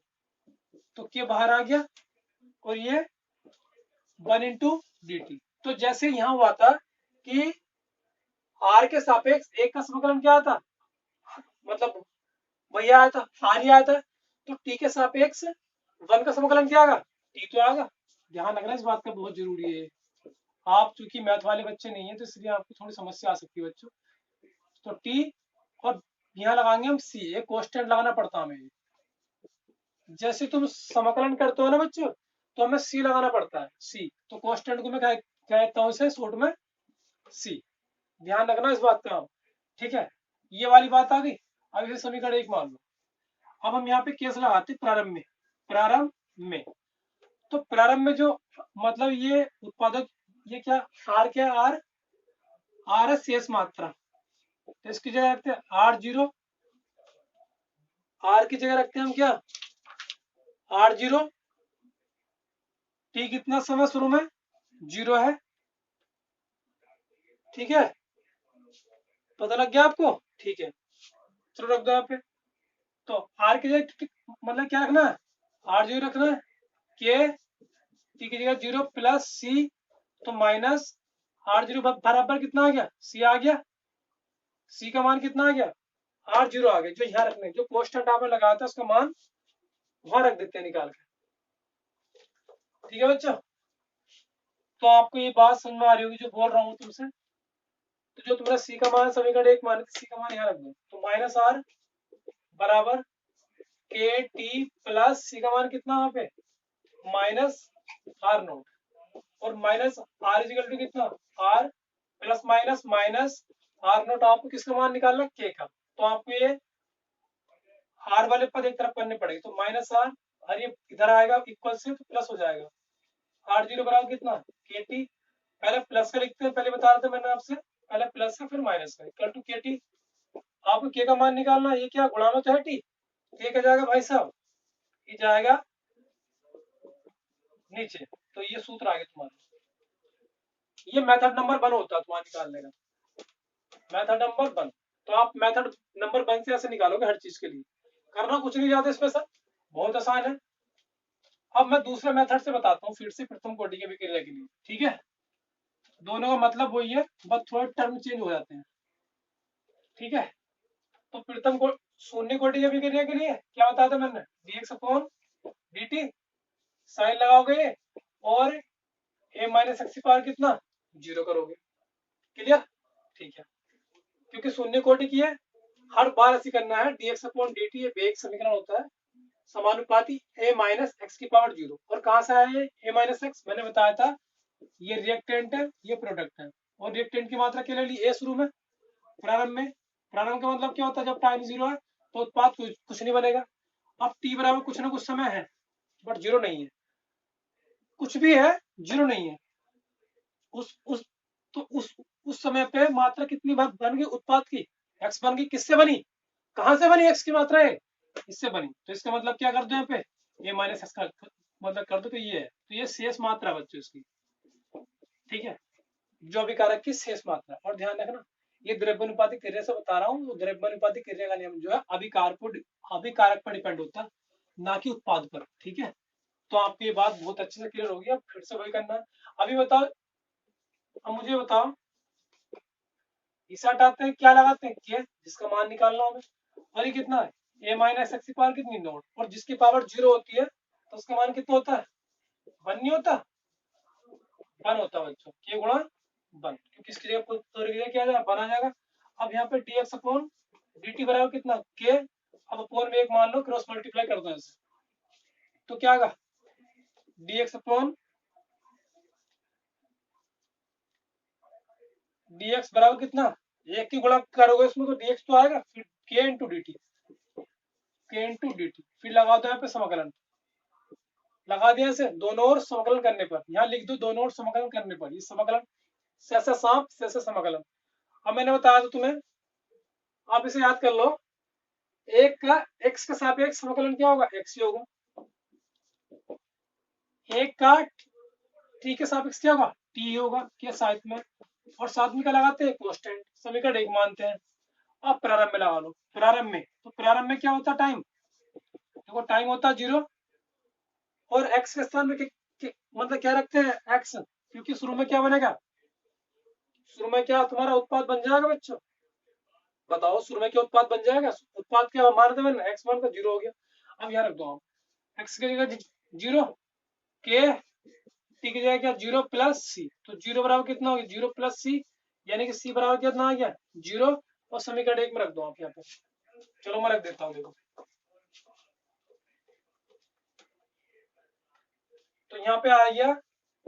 तो के बाहर आ गया और ये 1 इंटू डी टी। तो जैसे यहाँ हुआ था कि आर के सापेक्ष 1 का समाकलन क्या आता, मतलब वही आया था, आर ही आया था, तो टी के सापेक्ष 1 का समाकलन क्या आगा, टी तो आगा। ध्यान रखना इस बात का, बहुत जरूरी है। आप चूंकि मैथ वाले बच्चे नहीं है तो इसलिए आपको थोड़ी समस्या आ सकती है बच्चों। तो टी और यहाँ लगाएंगे हम सी, एक कांस्टेंट लगाना पड़ता हमें, जैसे तुम समाकलन करते हो ना बच्चों, तो हमें सी लगाना पड़ता है, सी। तो कांस्टेंट को मैं क्या कहता हूँ इसे शॉर्ट में, सी। ध्यान रखना इस बात का, ठीक है। ये वाली बात आ गई। अब इसे समीकरण 1 मान लो। अब हम यहाँ पे केस लगाते हैं प्रारंभ में, प्रारंभ में। तो प्रारंभ में जो मतलब ये उत्पादक, ये क्या क्या आर, आर है शेष मात्रा। तो इसकी जगह रखते हैं आर जीरो, आर की जगह रखते हैं हम क्या, आर जीरो। टी कितना समय शुरू में जीरो है, ठीक है, पता लग गया आपको, ठीक है। चलो रख दो यहाँ पे। तो आर की जगह मतलब क्या रखना है, आर जीरो रखना है, के टी की जगह जीरो प्लस सी, तो माइनस आर जीरो बराबर कितना आ गया, सी आ गया। सी का मान कितना आ गया, आर जीरो आ गया। जो यहाँ रखने, जो कांस्टेंट आपने लगाया था उसका मान वहां रख देते हैं निकाल के, ठीक है बच्चों। तो आपको ये बात समझ में आ रही होगी जो बोल रहा हूँ तुमसे। तो जो तुम्हारा सी का मान समीकरण 1 माने, सी का मान यहाँ रख दो। तो माइनस आर बराबर के टी प्लस सी का मान कितना वहां पे, माइनस आर नोट। और माइनस आर इजिकल टू कितना, r plus minus minus r naught. आपको किसका मान निकालना, के का। तो आपको ये आर वाले पद एक तरफ करने पड़ेंगे। तो माइनस आर, और ये इधर आएगा इक्वल से, तो प्लस हो जाएगा। आर जीरो बराबर कितना, के टी। पहले प्लस का लिखते हैं, पहले बता रहा था मैंने आपसे, पहले प्लस का फिर माइनस का, इक्वल टू के टी। आपको के का मान निकालना, ये क्या गुणा में तो है टी, के क्या जाएगा भाई साहब, ये जाएगा नीचे। तो ये सूत्र आ गया तुम्हारा। ये मेथड नंबर 1 होता है तुम्हारा निकालने का, मेथड नंबर 1। तो आप मेथड नंबर 1 से ऐसे निकालोगे हर चीज के लिए, करना कुछ नहीं ज्यादा इसमें सर, बहुत आसान है। अब मैं दूसरे मेथड से बताता हूँ फिर से प्रथम कोटि के विक्रिया के लिए, ठीक है। दोनों का मतलब वही है, बस थोड़े टर्म चेंज हो जाते हैं, ठीक है। तो प्रथम को शून्य कोटि के विक्रिया के लिए क्या बताया था मैंने, dx अपॉन dt, साइन लगाओगे और a माइनस एक्स की पावर कितना, जीरो करोगे। क्लियर, ठीक है। क्योंकि शून्य कोटि की है, हर बार ऐसे करना है। dx अपॉन dt ये वेग समीकरण होता है, समानुपाती a माइनस एक्स की पावर जीरो। और कहां से आया a माइनस एक्स, मैंने बताया था ये रिएक्टेंट है, ये प्रोडक्ट है। और रिएक्टेंट की मात्रा क्या ले ली, a शुरू में, प्रारंभ में। प्रारंभ का मतलब क्या होता है, जब टाइम जीरो है तो उत्पाद कुछ नहीं बनेगा। अब t बराबर कुछ ना कुछ समय है, बट जीरो नहीं है, कुछ भी है जीरो नहीं है। उस तो उस समय पे मात्रा कितनी बन गई उत्पाद की, x बन गई। किससे बनी, कहां से बनी x की मात्रा है, इससे बनी। तो इसका मतलब क्या कर दो यहाँ पे, ये माइनस एक्स का मतलब कर दो, तो ये है। तो ये शेष मात्रा बच्चों इसकी, ठीक है, जो अभिकारक की शेष मात्रा। और ध्यान रखना, ये द्रव्यानुपातिक क्रिया से बता रहा हूँ। तो द्रव्यानुपातिक क्रिया का नियम जो है अभिकारक पर डिपेंड होता है, ना कि उत्पाद पर, ठीक है। तो आपकी ये बात बहुत अच्छे से क्लियर होगी। अब फिर से वही करना है। अभी बताओ, अब मुझे बताओ, इसे हटाते हैं, क्या लगाते हैं, के, जिसका मान निकालना हमें। और ये कितना है, ए माइनस एक्स की पावर कितनी, नोट। और जिसकी पावर जीरो होती है तो उसका मान कितना होता है, 1 नहीं होता, 1 होता है बच्चों, के गुणा 1। क्योंकि इसकी जगह क्या आ जाएगा, 1 आ जाएगा। अब यहाँ पे dx अपॉन dt बराबर कितना, के। अब अपॉन में एक मान लो, क्रॉस मल्टीप्लाई कर दो ऐसे, तो क्या आएगा, dx अपॉन dx बराबर कितना, एक की गुणा करोगे इसमें तो dx तो आएगा, फिर k इंटू डी टी, के इंटू डी टी। फिर लगा दो यहाँ पे समाकलन, लगा दिया इसे दोनों ओर समाकलन करने पर। यहाँ लिख दो दोनों ओर समाकलन करने पर, ये समाकलन से सांप से समाकलन। अब मैंने बताया था तुम्हें, आप इसे याद कर लो, एक का x का सापेक्ष समाकलन क्या होगा, x ही होगा। एक का t के सापेक्ष क्या होगा, t ही होगा, क्या साथ में। और साथ में क्या लगाते हैं, कांस्टेंट, समीकरण 1 मानते हैं। अब प्रारंभ में लगा लो, प्रारंभ में, तो प्रारंभ में क्या होता है, टाइम, देखो टाइम होता है जीरो। और x के स्थान में मतलब क्या रखते हैं, x, क्योंकि शुरू में क्या बनेगा, शुरू में क्या तुम्हारा उत्पाद बन जाएगा बच्चों, बताओ शुरू में क्या उत्पाद बन जाएगा। उत्पाद क्या मानते मैंने, x मान का जीरो हो गया। अब यहाँ रख दो आप, x की जगह जीरो, के टी की जगह क्या, जीरो प्लस सी। तो जीरो बराबर कितना हो गया, जीरो प्लस सी, यानी कि सी बराबर कितना आ गया, जीरो। और समीकरण 1 में रख दो आप यहाँ पे। चलो मैं रख देता हूँ, देखो तो यहाँ पे आ गया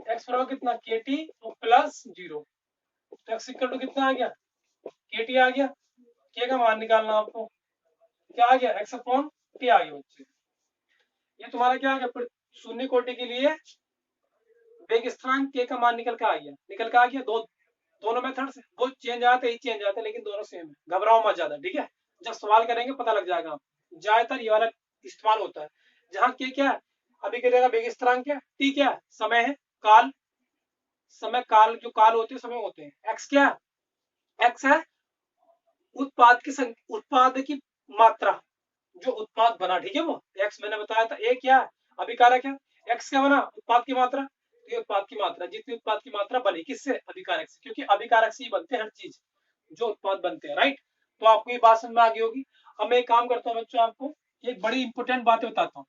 x बराबर कितना kt प्लस 0, तो x इक्वल टू कितना आ गया kt आ गया। k का मान निकालना आपको, क्या आ गया x अपॉन t आ गया बच्चे। ये तुम्हारा क्या आ गया शून्य कोटि के लिए वेग स्थिरांक k का मान निकल के आ गया, दोनों मेथड से वो चेंज आते ही चेंज आते, लेकिन दोनों सेम है। घबराओ मत ज्यादा, ठीक है, जब सवाल करेंगे पता लग जाएगा आपको। ज्यादातर ये वाला इस्तेमाल होता है जहाँ के क्या है, अभी करेगा वेग स्थिरांक क्या, टी क्या है, समय है, काल, समय काल, जो काल होते हैं समय होते हैं। एक्स क्या है, एक्स है उत्पाद की मात्रा, जो उत्पाद बना, ठीक है, वो एक्स मैंने बताया था। ए क्या है अभिकारक है, एक्स क्या बना उत्पाद की मात्रा, ये उत्पाद की मात्रा, जितनी उत्पाद की मात्रा बनी किससे अभिकारक से, क्योंकि अभिकारक से ही बनते हैं हर चीज जो उत्पाद बनते हैं, राइट। तो आपको ये बात समझ में आ गई होगी। अब मैं एक काम करता हूँ बच्चों, आपको एक बड़ी इंपॉर्टेंट बात बताता हूँ,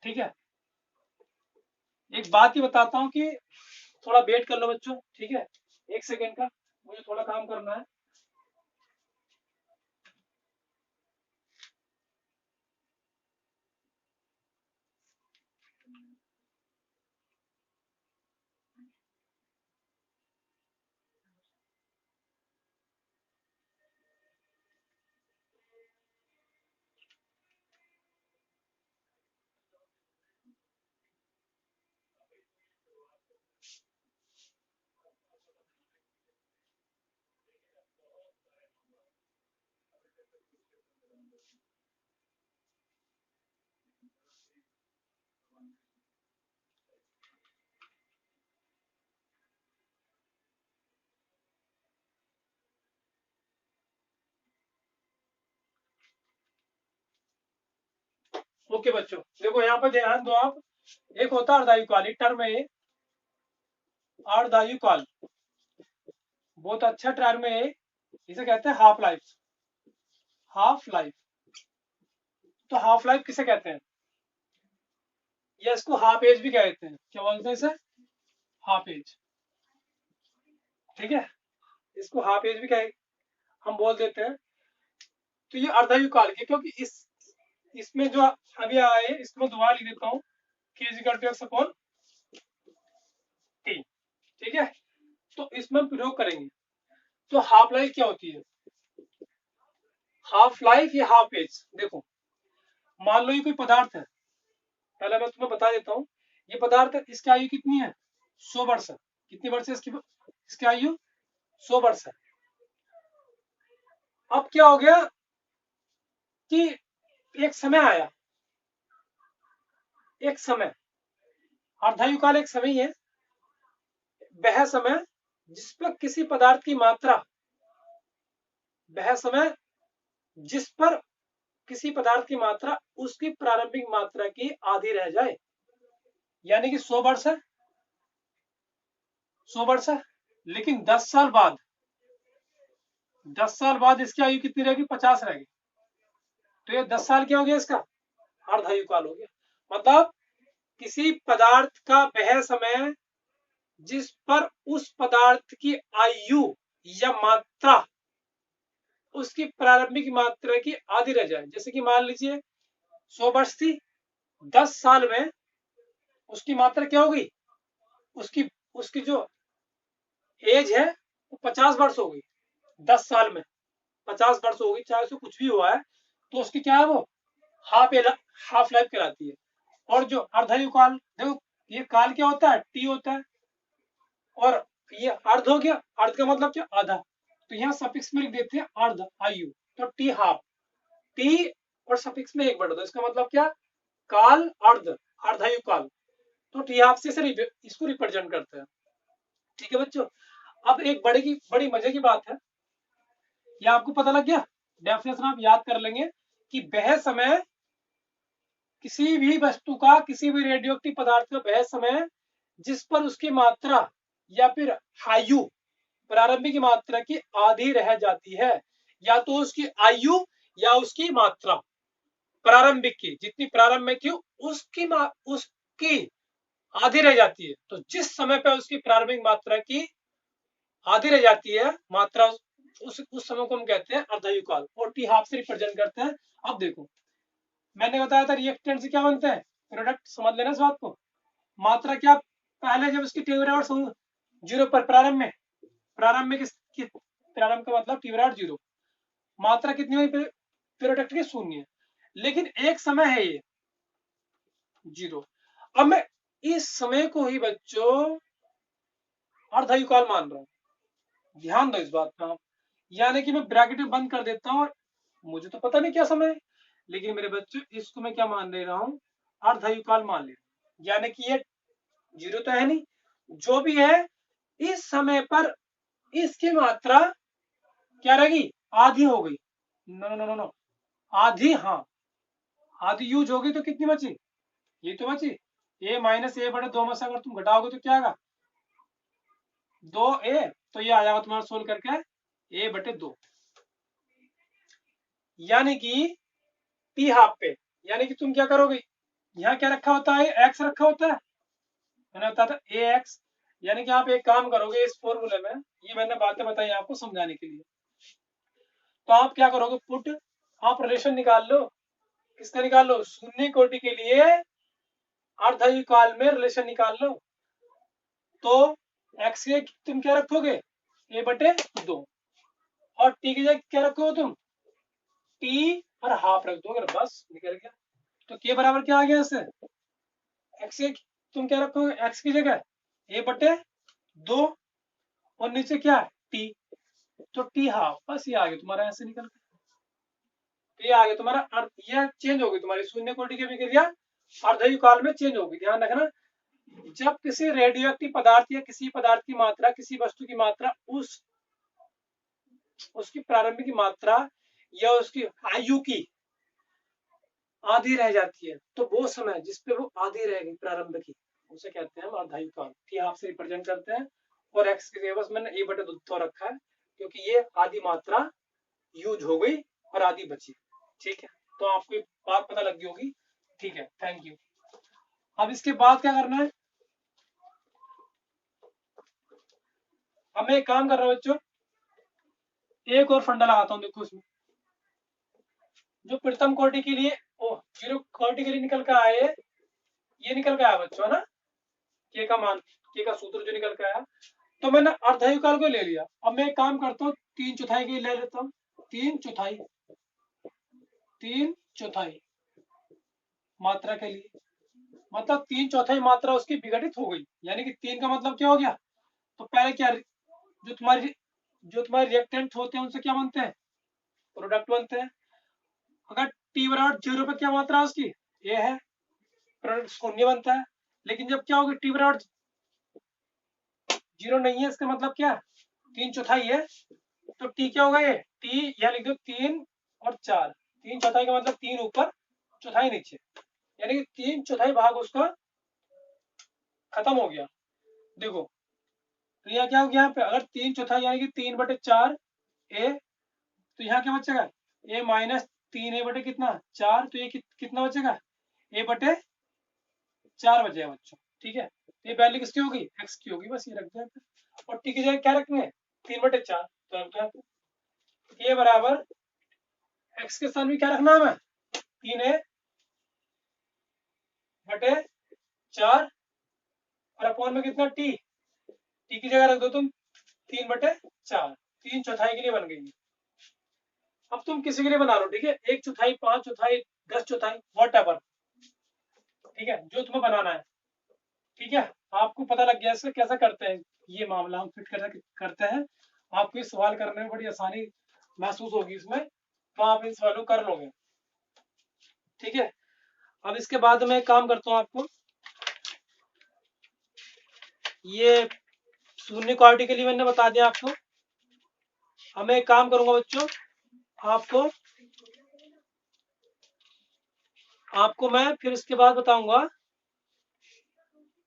ठीक है, एक बात ही बताता हूँ कि थोड़ा वेट कर लो बच्चों, ठीक है, एक सेकेंड का, मुझे थोड़ा काम करना है। ओके बच्चों, देखो यहाँ पर ध्यान दो आप, एक होता है अर्धायुकाल, टर्म है अर्धायुकाल, बहुत अच्छा टर्म है, इसे कहते हैं हाफ लाइफ। हाफ लाइफ, तो हाफ लाइफ किसे कहते हैं, या इसको हाफ एज भी कहते हैं, क्या बोलते हैं इसे, हाफ एज, ठीक है, इसको हाफ एज भी कहे हम बोल देते हैं। तो ये अर्धायुकाल के, क्योंकि इसमें जो अभी आए इसको दोबारा लिख देता हूँ, k टी, ठीक है, तो इसमें हम प्रयोग करेंगे। तो हाफ लाइफ क्या होती है, हाफ लाइफ या हाफ एज, देखो मान लो ये कोई पदार्थ है, पहले मैं तुम्हें बता देता हूँ, ये पदार्थ इसकी आयु कितनी है 100 वर्ष है, कितनी वर्ष है इसकी आयु 100 वर्ष है। अब क्या हो गया कि एक समय आया, एक समय, अर्धायुकाल एक समय ही है, वह समय जिस पर किसी पदार्थ की मात्रा, वह समय जिस पर किसी पदार्थ की मात्रा उसकी प्रारंभिक मात्रा की आधी रह जाए, यानी कि 100 वर्ष है, 100 वर्ष है, लेकिन 10 साल बाद, 10 साल बाद इसकी आयु कितनी रहेगी 50 रहेगी, तो ये 10 साल क्या हो गया इसका अर्धायुकाल हो गया। मतलब किसी पदार्थ का वह समय जिस पर उस पदार्थ की आयु या मात्रा उसकी प्रारंभिक मात्रा की आधी रह जाए, जैसे कि मान लीजिए 100 वर्ष थी, 10 साल में उसकी मात्रा क्या होगी, उसकी उसकी जो एज है वो 50 वर्ष हो गई, 10 साल में 50 वर्ष हो गई, चाहे उसको कुछ भी हुआ है, तो उसकी क्या है वो हाफ हाफ लाइफ कहलाती है। और जो अर्धायुकाल, देखो ये काल क्या होता है टी होता है, और ये अर्ध हो गया, अर्ध का मतलब क्या आधा, तो यहाँ सफिक्स में लिख देते हैं अर्ध आयु, तो टी हाफ, टी और सफिक्स में एक बढ़ दो, इसका मतलब क्या काल अर्ध, अर्धायुकाल, तो टी हाफ से इसको रिप्रेजेंट करते हैं, ठीक है बच्चों। अब एक बड़ी मजे की बात है, ये आपको पता लग गया, डेफिनेशन आप याद कर लेंगे कि वह समय किसी भी वस्तु का, किसी भी रेडियोएक्टिव पदार्थ का वह समय जिस पर उसकी मात्रा या फिर आयु प्रारंभिक मात्रा की आधी रह जाती है, या तो उसकी आयु या उसकी मात्रा प्रारंभिक की, जितनी प्रारंभ में की उसकी आधी रह जाती है, तो जिस समय पर उसकी प्रारंभिक मात्रा की आधी रह जाती है मात्रा, उस समय को हम कहते हैं अर्धायुकाल, और टी हाफ से रिप्रेजेंट करते हैं। अब देखो मैंने बताया था रिएक्टेंट से क्या बनते हैं प्रोडक्ट, समझ लेना इस बात को, मात्रा क्या पहले जब इसकी टी बराबर 0 पर प्रारंभ में प्रारंभ का मतलब टी बराबर 0, मात्रा कितनी हुई प्रोडक्ट की 0, लेकिन एक समय है ये 0। अब मैं इस समय को ही बच्चों अर्धयुकाल मान रहा हूं, ध्यान दो इस बात का आप, यानी कि मैं ब्रैकेट बंद कर देता हूं, मुझे तो पता नहीं क्या समय है, लेकिन मेरे बच्चों इसको मैं क्या मान ले रहा हूं, अर्धयुकाल मान ले रहा हूं, यानी कि ये 0 तो है नहीं, जो भी है इस समय पर इसकी मात्रा क्या रहेगी, आधी हो गई, नो नो नो नो, आधी, हाँ आधी यूज होगी तो कितनी बची, ये तो बची, a माइनस ए बटे 2 में से अगर तुम घटाओगे तो क्या आएगा 2a, तो ये आ जाएगा तुम्हारा सोल्व करके a बटे 2, यानी कि t हाफ पे, यानी कि तुम क्या करोगे, यहाँ क्या रखा होता है, x रखा होता है, मैंने बताया था ax, यानी कि आप एक काम करोगे इस फॉर्मूले में, ये मैंने बातें बताई आपको समझाने के लिए, तो आप क्या करोगे, पुट, आप रिलेशन निकाल लो, किसका निकाल लो, शून्य कोटि के लिए अर्धयुकाल में रिलेशन निकाल लो, तो x के तुम क्या रखोगे a बटे 2, और t की जगह क्या रखोगे तुम, t और हाफ रख दोगे, बस निकल गया, तो k बराबर क्या आ गया इससे, x के तुम क्या रखोगे, x की जगह a बटे 2, और नीचे क्या है t, तो t हाफ, बस ये आ गया तुम्हारा, ऐसे निकल गया, तो ये आ गया तुम्हारा, ये चेंज होगी तुम्हारी शून्य कोटि की विक्रिया अर्धयुकाल में चेंज होगी, ध्यान रखना, जब किसी रेडियो एक्टिव पदार्थ या किसी पदार्थ की मात्रा, किसी वस्तु की मात्रा उसकी प्रारंभिक मात्रा या उसकी आयु की आधी रह जाती है, तो वो समय जिसपे वो आधी रहेगी प्रारंभ की, उसे कहते हैं हम अर्धयुकाल, टी हाफ से रिप्रेजेंट करते हैं, और एक्स की जगह बस मैंने ए बटे 2 रखा है, क्योंकि ये आधी मात्रा यूज हो गई और आधी बची, ठीक है, तो आपको बात पता लग गई होगी, ठीक है, थैंक यू। अब इसके बाद क्या करना है, अब मैं एक काम कर रहा हूँ बच्चों, एक और फंडा लगाता हूँ, देखो इसमें जो प्रथम कोटि के लिए, जीरो कोटि के लिए निकल कर आए, ये निकल के आया बच्चों, है ना, के का मान, के का सूत्र जो निकल के आया, तो मैंने अर्धयुकाल को ले लिया, अब मैं एक काम करता हूँ 3/4 के ले लेता हूँ, 3/4 मात्रा के लिए, मतलब 3/4 मात्रा उसकी विघटित हो गई, यानी कि 3 का मतलब क्या हो गया, तो पहले क्या, जो तुम्हारे रिएक्टेंट होते हैं उनसे क्या बनते हैं, प्रोडक्ट बनते हैं, अगर टी बराबर 0 पे क्या मात्रा है उसकी, ये है, प्रोडक्ट शून्य बनता है, लेकिन जब क्या होगी टी बराबर 0 नहीं है, इसका मतलब क्या 3/4 है, तो टी क्या होगा, ये टी यहाँ लिख दो 3 और 4, 3/4 का मतलब 3 ऊपर चौथाई नीचे, यानी कि 3/4 भाग उसका खत्म हो गया, देखो, तो यहाँ क्या हो गया, यहाँ पे अगर 3/4 यानी कि 3/4 ए, तो यहाँ क्या बचेगा, ए माइनस 3 ए बटे कितना 4, तो ये कितना बचेगा, ए बटे 4 बचेगा बच्चों, ठीक है, ये वैल्यू किसकी होगी, एक्स की होगी, बस ये रख दो, और टी की जगह क्या रखेंगे 3/4, तो रख दो, ए बराबर एक्स के स्थान में क्या रखना है, 3 ए बटे 4, और अपॉन में कितना टी, टी की जगह रख दो तुम 3/4, 3/4 के लिए बन गई, अब तुम किसी के लिए बना लो, ठीक है, 1/4, 5/4, 10/4, वॉट एवर, ठीक है, जो तुम्हें बनाना है, ठीक है, आपको पता लग गया इससे कैसे करते हैं, ये मामला हम फिट करते हैं, आपको इस सवाल करने में बड़ी आसानी महसूस होगी इसमें, तो आप इन सवालों कर लोगे, ठीक है। अब इसके बाद मैं काम करता हूँ, आपको ये शून्य क्वालिटी के लिए मैंने बता दिया आपको, अब मैं एक काम करूंगा बच्चों, आपको मैं फिर इसके बाद बताऊंगा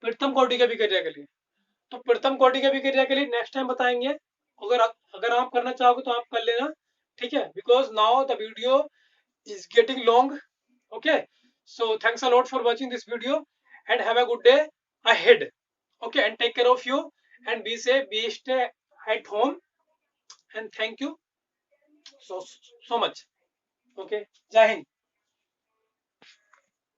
प्रथम कोटि के विक्रिया के लिए, तो प्रथम कोटि के विक्रिया के लिए नेक्स्ट टाइम बताएंगे, अगर आप करना चाहोगे तो आप कर लेना, ठीक है, because now the video is getting long, okay, so thanks a lot for watching this video and have a good day ahead, okay, and take care of you and be safe, be stay at home, and thank you so much, okay, jai hind.